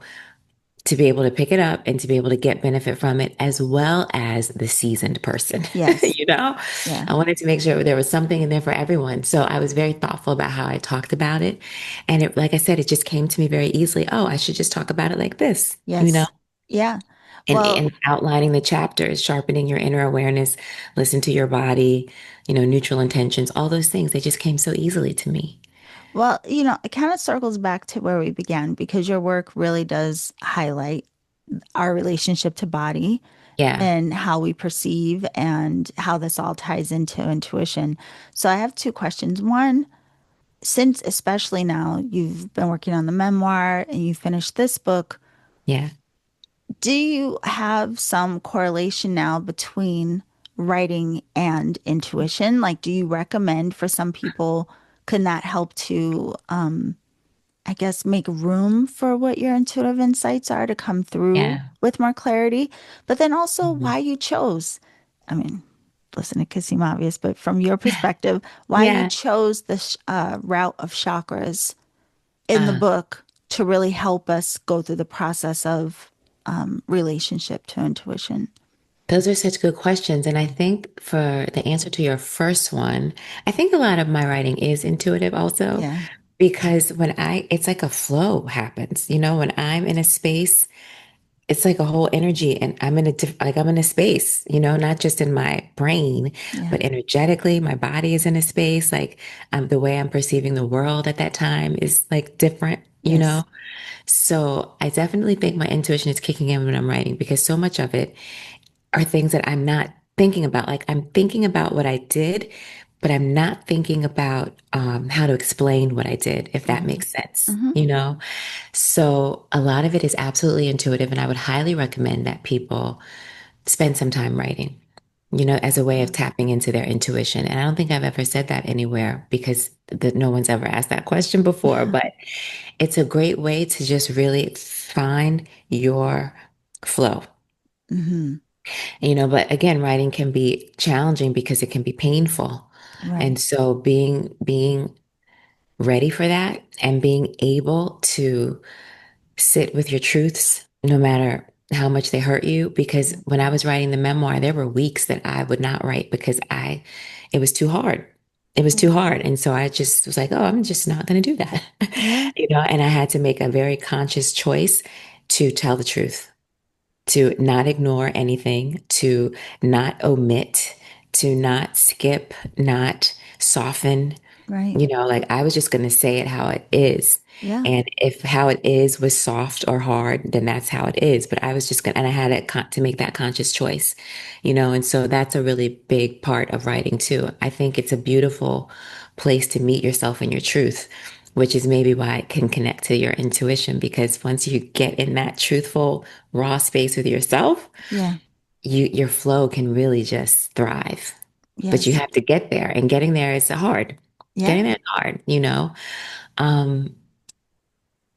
to be able to pick it up and to be able to get benefit from it, as well as the seasoned person. Yes. you know, Yeah. I wanted to make sure there was something in there for everyone. So I was very thoughtful about how I talked about it. And like I said, it just came to me very easily. Oh, I should just talk about it like this. Yes. Yeah. Well, And outlining the chapters, sharpening your inner awareness, listen to your body, neutral intentions, all those things, they just came so easily to me. Well, it kind of circles back to where we began because your work really does highlight our relationship to body Yeah. and how we perceive and how this all ties into intuition. So I have two questions. One, since especially now you've been working on the memoir and you finished this book, Yeah. do you have some correlation now between writing and intuition? Like, do you recommend for some people, can that help to I guess, make room for what your intuitive insights are to come through Yeah. with more clarity. But then also Mhm. why you chose, I mean, listen, it could seem obvious, but from your perspective, why you Yeah. chose the route of chakras in the Uh, book to really help us go through the process of relationship to intuition. those are such good questions. And I think for the answer to your first one, I think a lot of my writing is intuitive also, Yeah. because it's like a flow happens, when I'm in a space, it's like a whole energy and I'm in a space, not just in my brain, Yeah. but energetically, my body is in a space. Like the way I'm perceiving the world at that time is like different. Yes. So I definitely think my intuition is kicking in when I'm writing because so much of it are things that I'm not thinking about. Like I'm thinking about what I did, but I'm not thinking about how to explain what I did, if that Hmm. makes sense, Hmm. you know? So a lot of it is absolutely intuitive, and I would highly recommend that people spend some time writing. as a way of Yeah. tapping into their intuition. And I don't think I've ever said that anywhere because no one's ever asked that question before, but it's a great way to just really find your flow. Hmm. But again, writing can be challenging because it can be painful. Right. And so being ready for that and being able to sit with your truths no matter how much they hurt you. Because Yeah. when I was writing the memoir, there were weeks that I would not write because it was too hard. It was too hard. And so I just was like, oh, I'm just not going to do that. Yeah. And I had to make a very conscious choice to tell the truth, to not ignore anything, to not omit, to not skip, not soften. Right. Like I was just going to say it how it is. Yeah. And if how it is was soft or hard, then that's how it is. But I was just going to, and I had to make that conscious choice, and so that's a really big part of writing too. I think it's a beautiful place to meet yourself and your truth, which is maybe why it can connect to your intuition, because once you get in that truthful, raw space with yourself, Yeah. your flow can really just thrive. But you Yes. have to get there, and getting there is hard. Yeah. Getting there is hard. Um,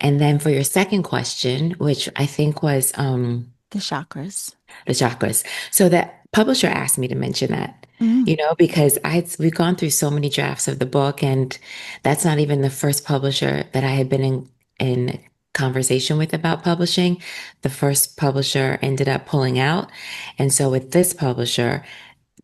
and then for your second question, which I think was The chakras. the chakras. So that publisher asked me to mention that, Mm. because we've gone through so many drafts of the book, and that's not even the first publisher that I had been in conversation with about publishing. The first publisher ended up pulling out. And so with this publisher,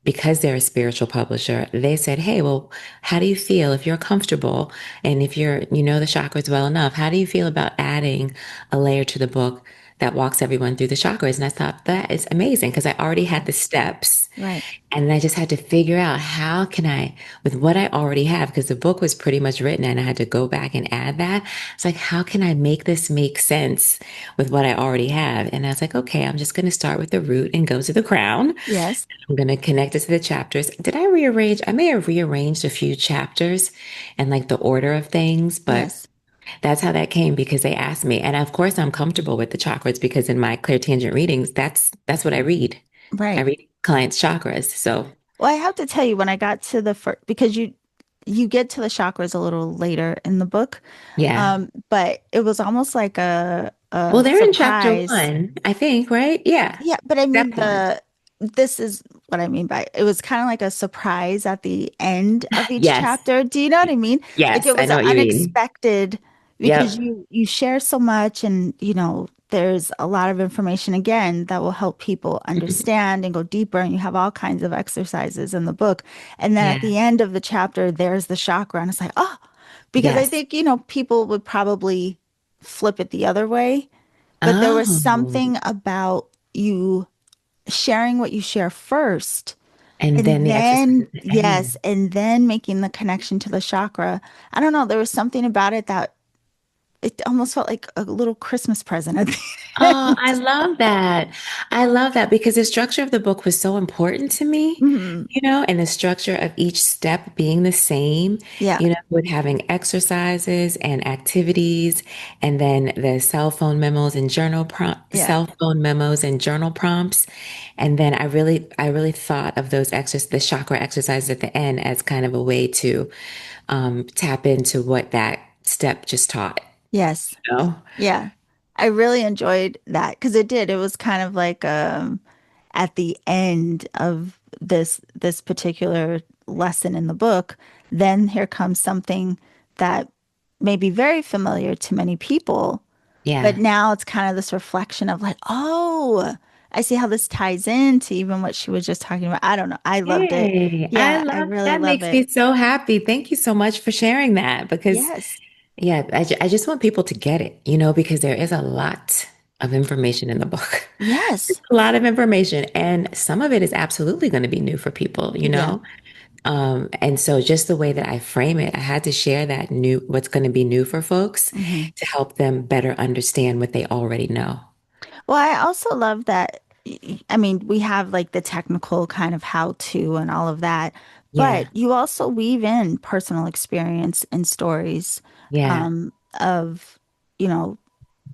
because they're a spiritual publisher, they said, hey, well, how do you feel if you're comfortable and if you know the chakras well enough, how do you feel about adding a layer to the book that walks everyone through the chakras? And I thought that is amazing because I already had the steps, Right. and I just had to figure out how can I, with what I already have, because the book was pretty much written and I had to go back and add that. It's like, how can I make this make sense with what I already have? And I was like, okay, I'm just going to start with the root and go to the crown. Yes. I'm going to connect it to the chapters. Did I rearrange? I may have rearranged a few chapters and like the order of things, but Yes. that's how that came because they asked me. And of course, I'm comfortable with the chakras because in my clairtangent readings, that's what I read. I Right. read clients' chakras. So Well, I have to tell you, when I got to the first, because you get to the chakras a little later in the book, yeah. but it was almost like Well, a they're in chapter surprise. one, I think, right? Yeah. Yeah, but I Step mean one. this is what I mean by it was kind of like a surprise at the end of each Yes. chapter. Do you know what I mean? Like Yes. it I was know what you mean. unexpected because Yep. you share so much, and there's a lot of information again that will help people understand and go deeper, and you have all kinds of exercises in the book. And then at Yeah. the end of the chapter there's the chakra, and it's like, oh, because I Yes. think, people would probably flip it the other way, but there was Oh. something about you sharing what you share first, And then and the exercise then, at the yes, end. and then making the connection to the chakra. I don't know, there was something about it that it almost felt like a little Christmas present at the Oh, I end. love that. I love that because the structure of the book was so important to me, Mhm. and the structure of each step being the same, Yeah, with having exercises and activities, and then the yeah, cell phone memos and journal prompts. And then I really thought of the chakra exercises at the end as kind of a way to tap into what that step just taught, yes, you know? yeah. I really enjoyed that because it was kind of like at the end of this particular lesson in the book, then here comes something that may be very familiar to many people, but Yeah. now it's kind of this reflection of like, oh, I see how this ties into even what she was just talking about. I don't know. I loved it. Yay. I Yeah, I love really that. love Makes it. me so happy. Thank you so much for sharing that because, Yes. yeah, I just want people to get it, because there is a lot of information in the book. It's Yes. a lot of information, and some of it is absolutely going to be new for people. Yeah. And so just the way that I frame it, I had to share what's going to be new for folks Hmm. to help them better understand what they already know. Well, I also love that. I mean, we have like the technical kind of how to and all of that, but Yeah. you also weave in personal experience and stories Yeah. of, you know,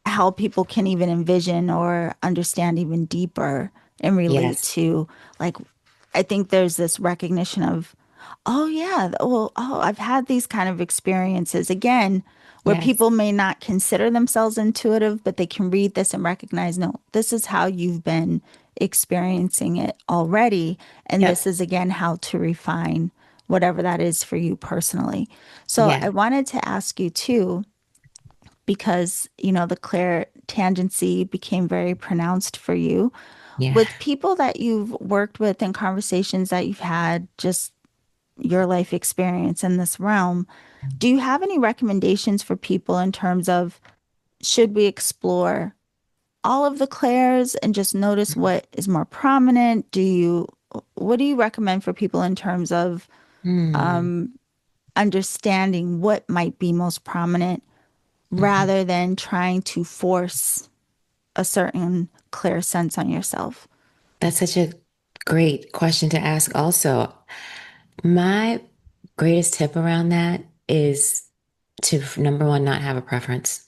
how people can even envision or understand even deeper and relate Yes. to like I think there's this recognition of, oh yeah, well, oh, I've had these kind of experiences again, where Yes. people may not consider themselves intuitive, but they can read this and recognize, no, this is how you've been experiencing it already, and this Yep. is again how to refine whatever that is for you personally. So I Yeah. wanted to ask you too, because the clairtangency became very pronounced for you Yeah. with people that you've worked with and conversations that you've had, just your life experience in this realm. Do you have any recommendations for people in terms of, should we explore all of the clairs and just notice what is more prominent? What do you recommend for people in terms of Hmm. understanding what might be most prominent Mhm. rather than trying to force a certain clear sense on yourself? That's such a great question to ask also. My greatest tip around that is to number one, not have a preference.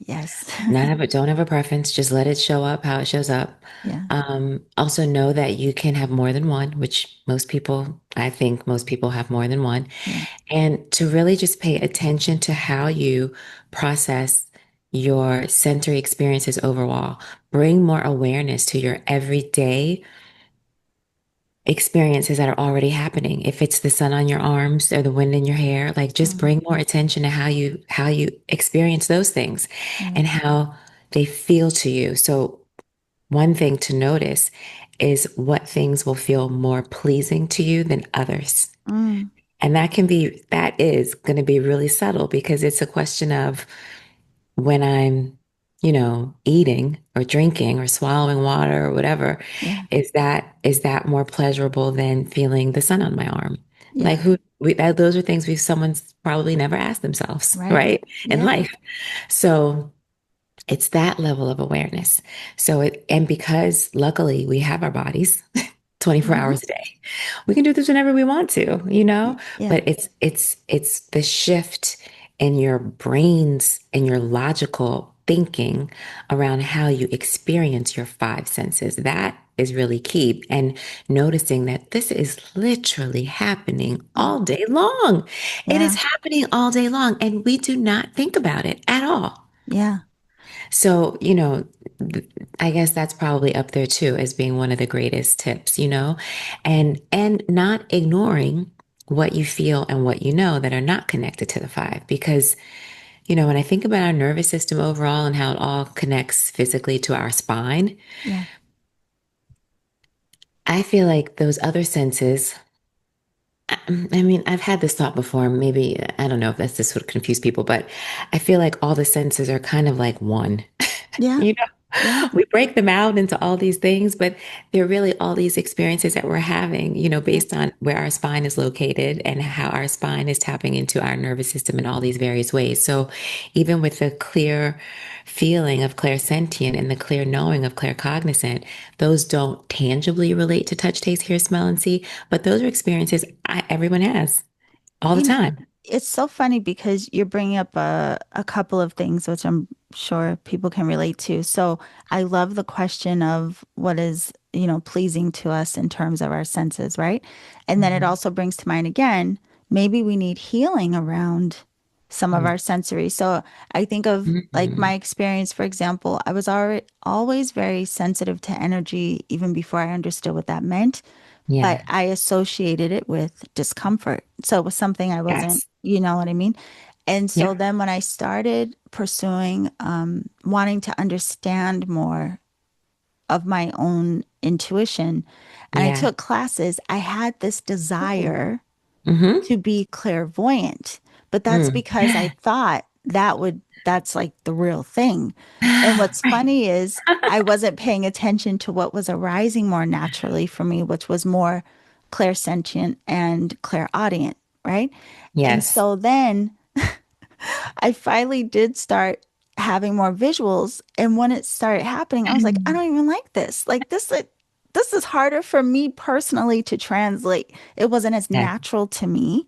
Yes. Not have it, don't have a preference. Just let it show up how it shows up. Yeah. Also know that you can have more than one, which most people, I think most people have more than one. Yeah. And to really just pay attention to how you process your sensory experiences overall. Bring more awareness to your everyday experiences that are already happening. If it's the sun on your arms or the wind in your hair, like just Mm, bring more attention to how you experience those things yeah. and how they feel to you. So one thing to notice is what things will feel more pleasing to you than others. Mm, And that is going to be really subtle because it's a question of when I'm, eating or drinking or swallowing water or whatever, yeah. is that more pleasurable than feeling the sun on my arm? Like Yeah. those are things someone's probably never asked themselves, Right. right? In Yeah. life. So it's that level of awareness. And because luckily we have our bodies 24 Hmm. hours a day, we can do this whenever we want to, Yeah. but it's the shift in your brains and your logical thinking around how you experience your five senses. That is really key. And noticing that this is literally happening Mm, all day long. It is yeah. happening all day long, and we do not think about it at all. Yeah. So, I guess that's probably up there too as being one of the greatest tips, and not ignoring what you feel and what you know that are not connected to the five. Because, when I think about our nervous system overall and how it all connects physically to our spine, Yeah. I feel like those other senses, I mean, I've had this thought before. Maybe, I don't know if this would confuse people, but I feel like all the senses are kind of like one. Yeah. You Yeah. we break them out into all these things, but they're really all these experiences that we're having, Yeah. based on where our spine is located and how our spine is tapping into our nervous system in all these various ways. So even with the clear feeling of clairsentient and the clear knowing of claircognizant, those don't tangibly relate to touch, taste, hear, smell, and see, but those are experiences everyone has all the You know, time. it's so funny because you're bringing up a couple of things which I'm sure people can relate to. So I love the question of what is, pleasing to us in terms of our senses, right? And then it Mhm. also brings to mind again, maybe we need healing around some of our sensory. So I think of like my Mhm. experience, for example, I was always very sensitive to energy even before I understood what that meant, but Yeah. I associated it with discomfort. So it was something I wasn't, Yes. you know what I mean? And so Yep. then when I started pursuing, wanting to understand more of my own intuition, and I Yeah. took classes, I had this desire Mm-hmm. to be clairvoyant. But that's because I thought that's like the real thing. And what's Right. funny is I wasn't paying attention to what was arising more naturally for me, which was more clairsentient and clairaudient, right? And Yes. so then I finally did start having more visuals. And when it started happening, I was like, I don't even like this. This is harder for me personally to translate. It wasn't as Yes. natural to me.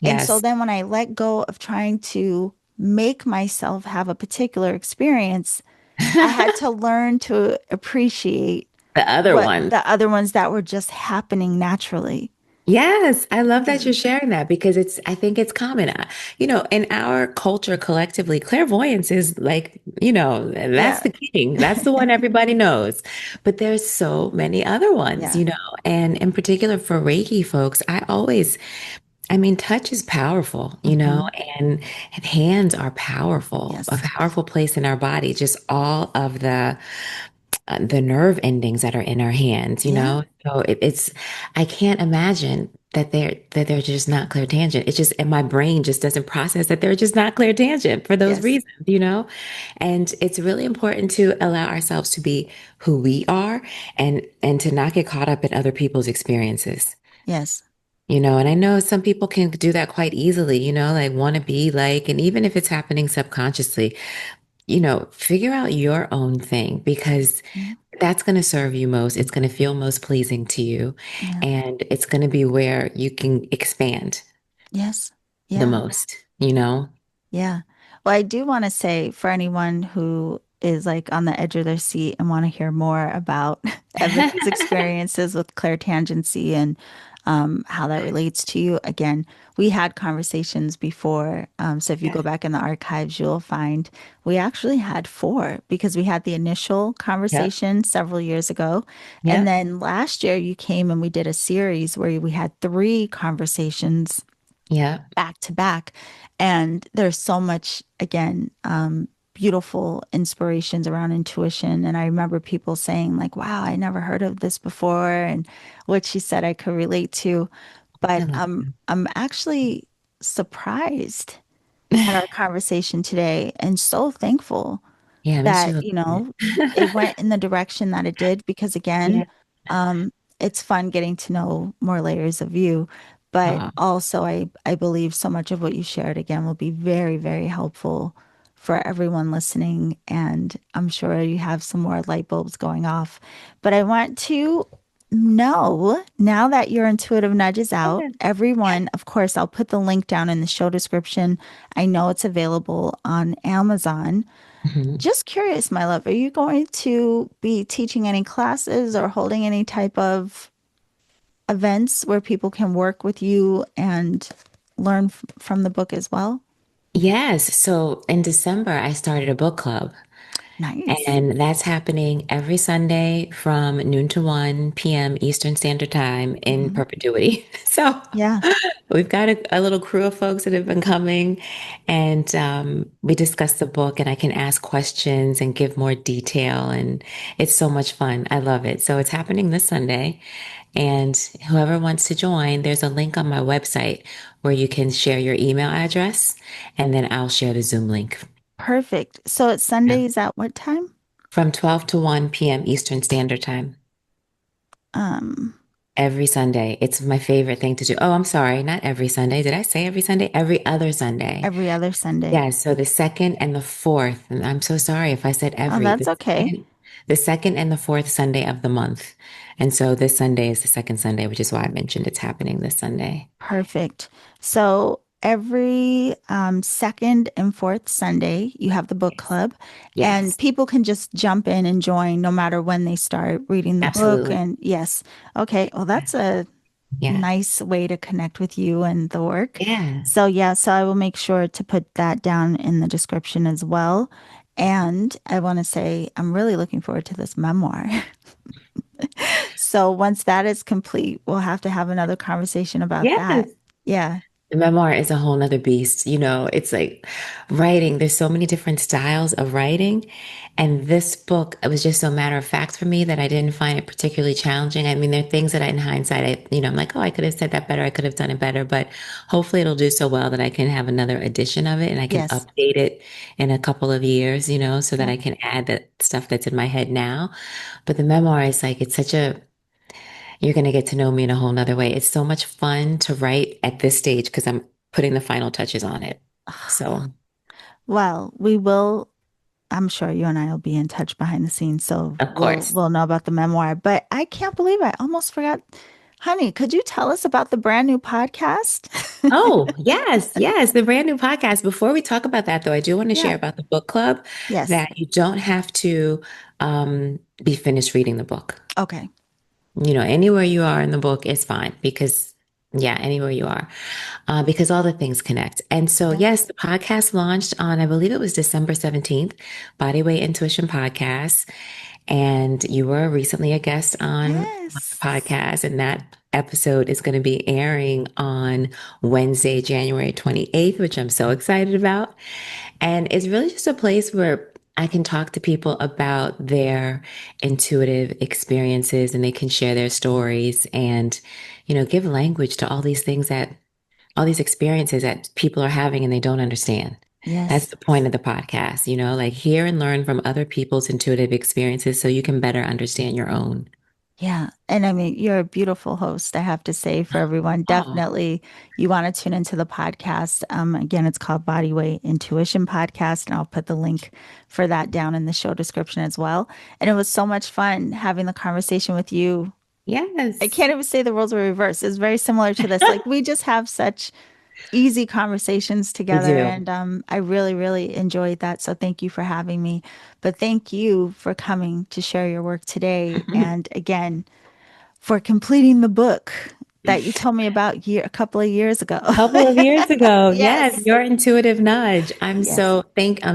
And so Yes. then when I let go of trying to make myself have a particular experience, I had to learn to appreciate. The other what ones. the other ones that were just happening naturally. Yes, I love that Yeah. you're sharing that because I think it's common. In our culture collectively, clairvoyance is like, that's Yeah. the king. That's the one everybody knows. But there's so many other ones, Yeah. and in particular for Reiki folks, I mean, touch is powerful, Hmm. and hands are powerful, a Yes. powerful place in our body, just all of the nerve endings that are in our hands, Yeah. So I can't imagine that they're just not clear tangent. It's just, and my brain just doesn't process that they're just not clear tangent for those Yes. reasons. And it's really important to allow ourselves to be who we are and to not get caught up in other people's experiences. Yes. And I know some people can do that quite easily, like want to be like, and even if it's happening subconsciously, figure out your own thing because Mhm. that's going to serve you most. It's going to feel most pleasing to you. Yeah. And it's going to be where you can expand Yes. the Yeah. most. Yeah. Well, I do want to say for anyone who is like on the edge of their seat and want to hear more about Ebony's experiences with clairtangency and how that relates to you, again, we had conversations before. So if you go Yes. back in the archives, you'll find we actually had four because we had the initial Yep. conversation several years ago. And Yep. then last year you came and we did a series where we had three conversations Yep. back to back. And there's so much, again, beautiful inspirations around intuition. And I remember people saying, like, wow, I never heard of this before. And what she said I could relate to. I But love I'm actually surprised at our conversation today and so thankful Yeah, me that, too. it went in the direction that it did because again, Yeah. um, it's fun getting to know more layers of you. But Oh, also I believe so much of what you shared again will be very, very helpful for everyone listening. And I'm sure you have some more light bulbs going off. But I want to know now that your intuitive nudge is out, yeah. everyone, of course, I'll put the link down in the show description. I know it's available on Amazon. Mhm. Just curious, my love, are you going to be teaching any classes or holding any type of events where people can work with you and learn from the book as well? Yes. So in December, I started a book club. Nice. And that's happening every Sunday from noon to 1 p.m. Eastern Standard Time in Hmm. perpetuity. So Yeah, we've got a little crew of folks that have been coming, and we discuss the book, and I can ask questions and give more detail. And it's so much fun. I love it. So it's happening this Sunday. And whoever wants to join, there's a link on my website where you can share your email address, and then I'll share the Zoom link. perfect. So it's Yeah. Sundays at what time? From 12 to 1 p.m. Eastern Standard Time. Um, Every Sunday. It's my favorite thing to do. Oh, I'm sorry, not every Sunday. Did I say every Sunday? Every other Sunday. every other Sunday. Yeah, so the second and the fourth, and I'm so sorry if I said Oh, every, that's okay. the second and the fourth Sunday of the month. And so this Sunday is the second Sunday, which is why I mentioned it's happening this Sunday. Perfect. So every second and fourth Sunday, you have the book Yes. club, and Yes, people can just jump in and join no matter when they start reading the book. absolutely. And yes, okay, well, Yeah. that's a Yeah. nice way to connect with you and the work. Yeah. So, yeah, so I will make sure to put that down in the description as well. And I want to say, I'm really looking forward to this memoir. So, once that is complete, we'll have to have another conversation about that. Yes. Yeah. The memoir is a whole nother beast. It's like writing. There's so many different styles of writing. And this book, it was just so matter of fact for me that I didn't find it particularly challenging. I mean, there are things that in hindsight, I'm like, oh, I could have said that better. I could have done it better. But hopefully it'll do so well that I can have another edition of it and I can Yes. update it in a couple of years, so that Yeah. I can add the stuff that's in my head now. But the memoir is like, you're going to get to know me in a whole nother way. It's so much fun to write at this stage because I'm putting the final touches on it. So, Well, we will, I'm sure you and I will be in touch behind the scenes, so of we'll course. we'll know about the memoir. But I can't believe I almost forgot. Honey, could you tell us about the brand new podcast? Oh, yes, yes, the brand new podcast. Before we talk about that, though, I do want to Yeah. share about the book club Yes. that you don't have to. be finished reading the book. Okay. Anywhere you are in the book is fine because, yeah, anywhere you are, because all the things connect. And so, Yep. yes, the podcast launched on, I believe it was December 17th, Body Weight Intuition Podcast. And you were recently a guest on the Yes. podcast, and that episode is going to be airing on Wednesday, January 28th, which I'm so excited about. And it's really just a place where I can talk to people about their intuitive experiences and they can share their stories and, give language to all these things all these experiences that people are having and they don't understand. That's Yes. the point of the podcast, like hear and learn from other people's intuitive experiences so you can better understand your own. Yeah. And I mean, you're a beautiful host, I have to say, for everyone. Oh, Definitely, you want to tune into the podcast. Again, it's called Body Weight Intuition Podcast, and I'll put the link for that down in the show description as well. And it was so much fun having the conversation with you. I yes. can't even say the roles were reversed. It's very similar to this. Like, we just have such easy conversations We together. do. And I really, really enjoyed that. So thank you for having me. But thank you for coming to share your work today. And again, for completing the book that you told me about a couple of years ago. Couple of years ago. Yes, Yes. your intuitive nudge. Yes. I'm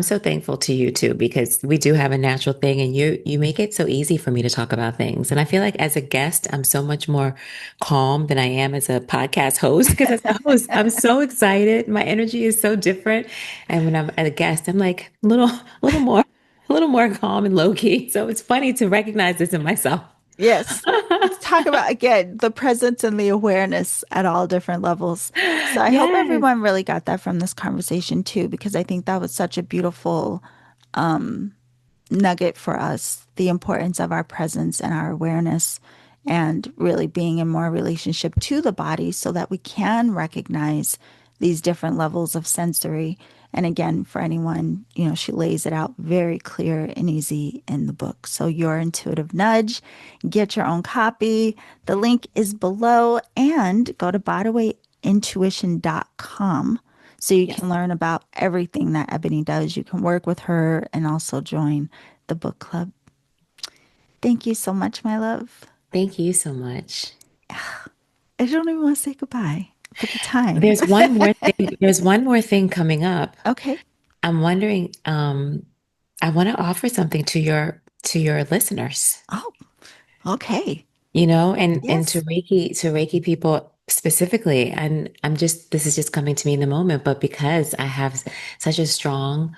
so thankful to you too, because we do have a natural thing and you make it so easy for me to talk about things. And I feel like as a guest, I'm so much more calm than I am as a podcast host, because as a host, I'm so excited. My energy is so different. And when I'm a guest, I'm like a little more calm and low key. So it's funny to recognize this in myself. Yes. Let's talk about again the presence and the awareness at all different levels. So I hope Yes. everyone really got that from this conversation too, because I think that was such a beautiful nugget for us, the importance of our presence and our awareness and really being in more relationship to the body so that we can recognize these different levels of sensory. And again, for anyone, she lays it out very clear and easy in the book. So your intuitive nudge, get your own copy. The link is below, and go to bodyweightintuition.com so you Yes. can learn about everything that Ebony does. You can work with her and also join the book club. Thank you so much, my love. Thank you so much. I don't even want to say goodbye, but the time. There's one more thing. There's one more thing coming up. Okay. I'm wondering, I want to offer something to your listeners, Oh, okay. and Yes. to Reiki people specifically. And this is just coming to me in the moment, but because I have such a strong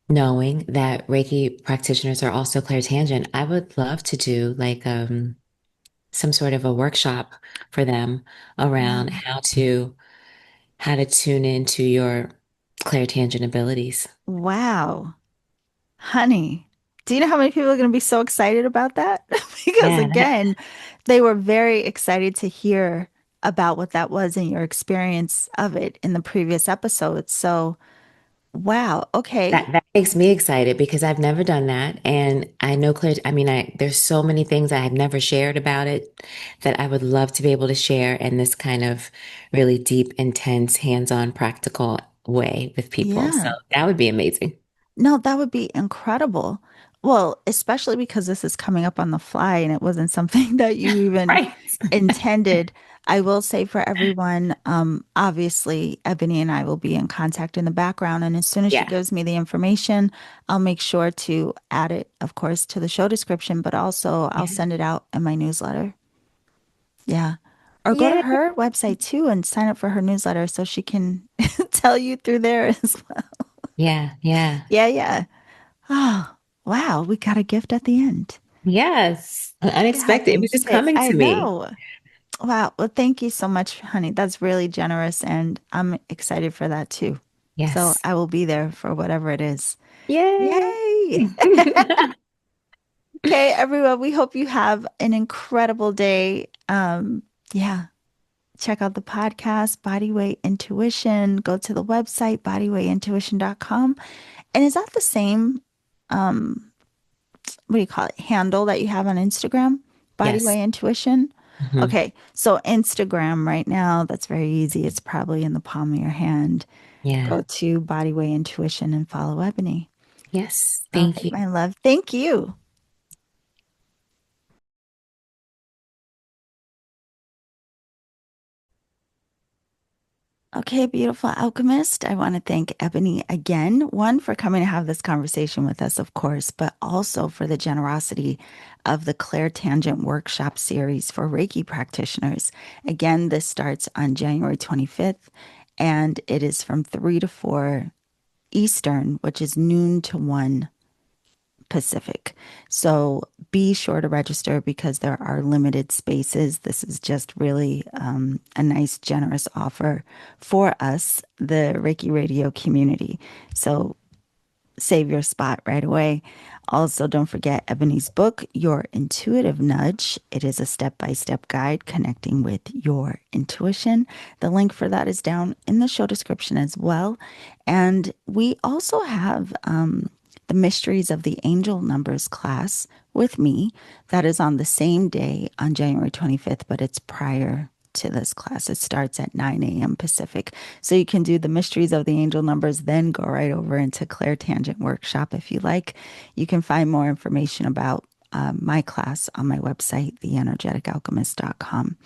knowing that Reiki practitioners are also clairtangent, I would love to do like some sort of a workshop for them around Wow. how to tune into your clairtangent abilities. Wow. Honey, do you know how many people are going to be so excited about that? Because Yeah, again, they were very excited to hear about what that was and your experience of it in the previous episodes. So, wow. Okay. that makes me excited because I've never done that. And I know Claire, I mean, there's so many things I have never shared about it that I would love to be able to share in this kind of really deep, intense, hands-on, practical way with people. So Yeah. that would be amazing. No, that would be incredible. Well, especially because this is coming up on the fly and it wasn't something that you even Right. intended. I will say for everyone, obviously, Ebony and I will be in contact in the background. And as soon as she Yeah. gives me the information, I'll make sure to add it, of course, to the show description, but also I'll Yeah. send it out in my newsletter. Yeah. Or go to Yeah. her website too and sign up for her newsletter so she can tell you through there as well. Yeah. Yeah. Yeah, yeah. Oh, wow. We got a gift at the end. Yes. Look at how Unexpected. It was things just fit. coming I to me. know. Wow. Well, thank you so much, honey. That's really generous. And I'm excited for that too. So Yes. I will be there for whatever it is. Yay. Yay. Okay, everyone. We hope you have an incredible day. Yeah. Check out the podcast, Bodyweight Intuition. Go to the website, bodyweightintuition.com. And is that the same? Um, what do you call it, handle that you have on Instagram? Yes. Bodyway Intuition. Mhm. Okay, so Instagram right now, that's very easy. It's probably in the palm of your hand. Yeah. Go to Bodyway Intuition and follow Ebony. Yes. All Thank right, you. my love. Thank you. Okay, beautiful alchemist. I want to thank Ebony again, one, for coming to have this conversation with us, of course, but also for the generosity of the clairtangent workshop series for Reiki practitioners. Again, this starts on January 25th, and it is from 3 to 4 Eastern, which is noon to 1 Pacific. So be sure to register because there are limited spaces. This is just really a nice, generous offer for us, the Reiki Radio community. So save your spot right away. Also, don't forget Ebony's book, Your Intuitive Nudge. It is a step by step guide connecting with your intuition. The link for that is down in the show description as well. And we also have the Mysteries of the Angel Numbers class with me. That is on the same day on January 25th, but it's prior to this class. It starts at 9 a.m. Pacific. So you can do the Mysteries of the Angel Numbers, then go right over into Clairtangent Workshop if you like. You can find more information about my class on my website, theenergeticalchemist.com.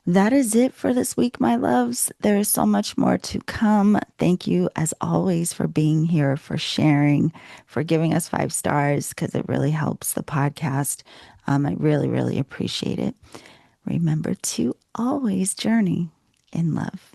That is it for this week, my loves. There is so much more to come. Thank you, as always, for being here, for sharing, for giving us 5 stars, because it really helps the podcast. I really, really appreciate it. Remember to always journey in love.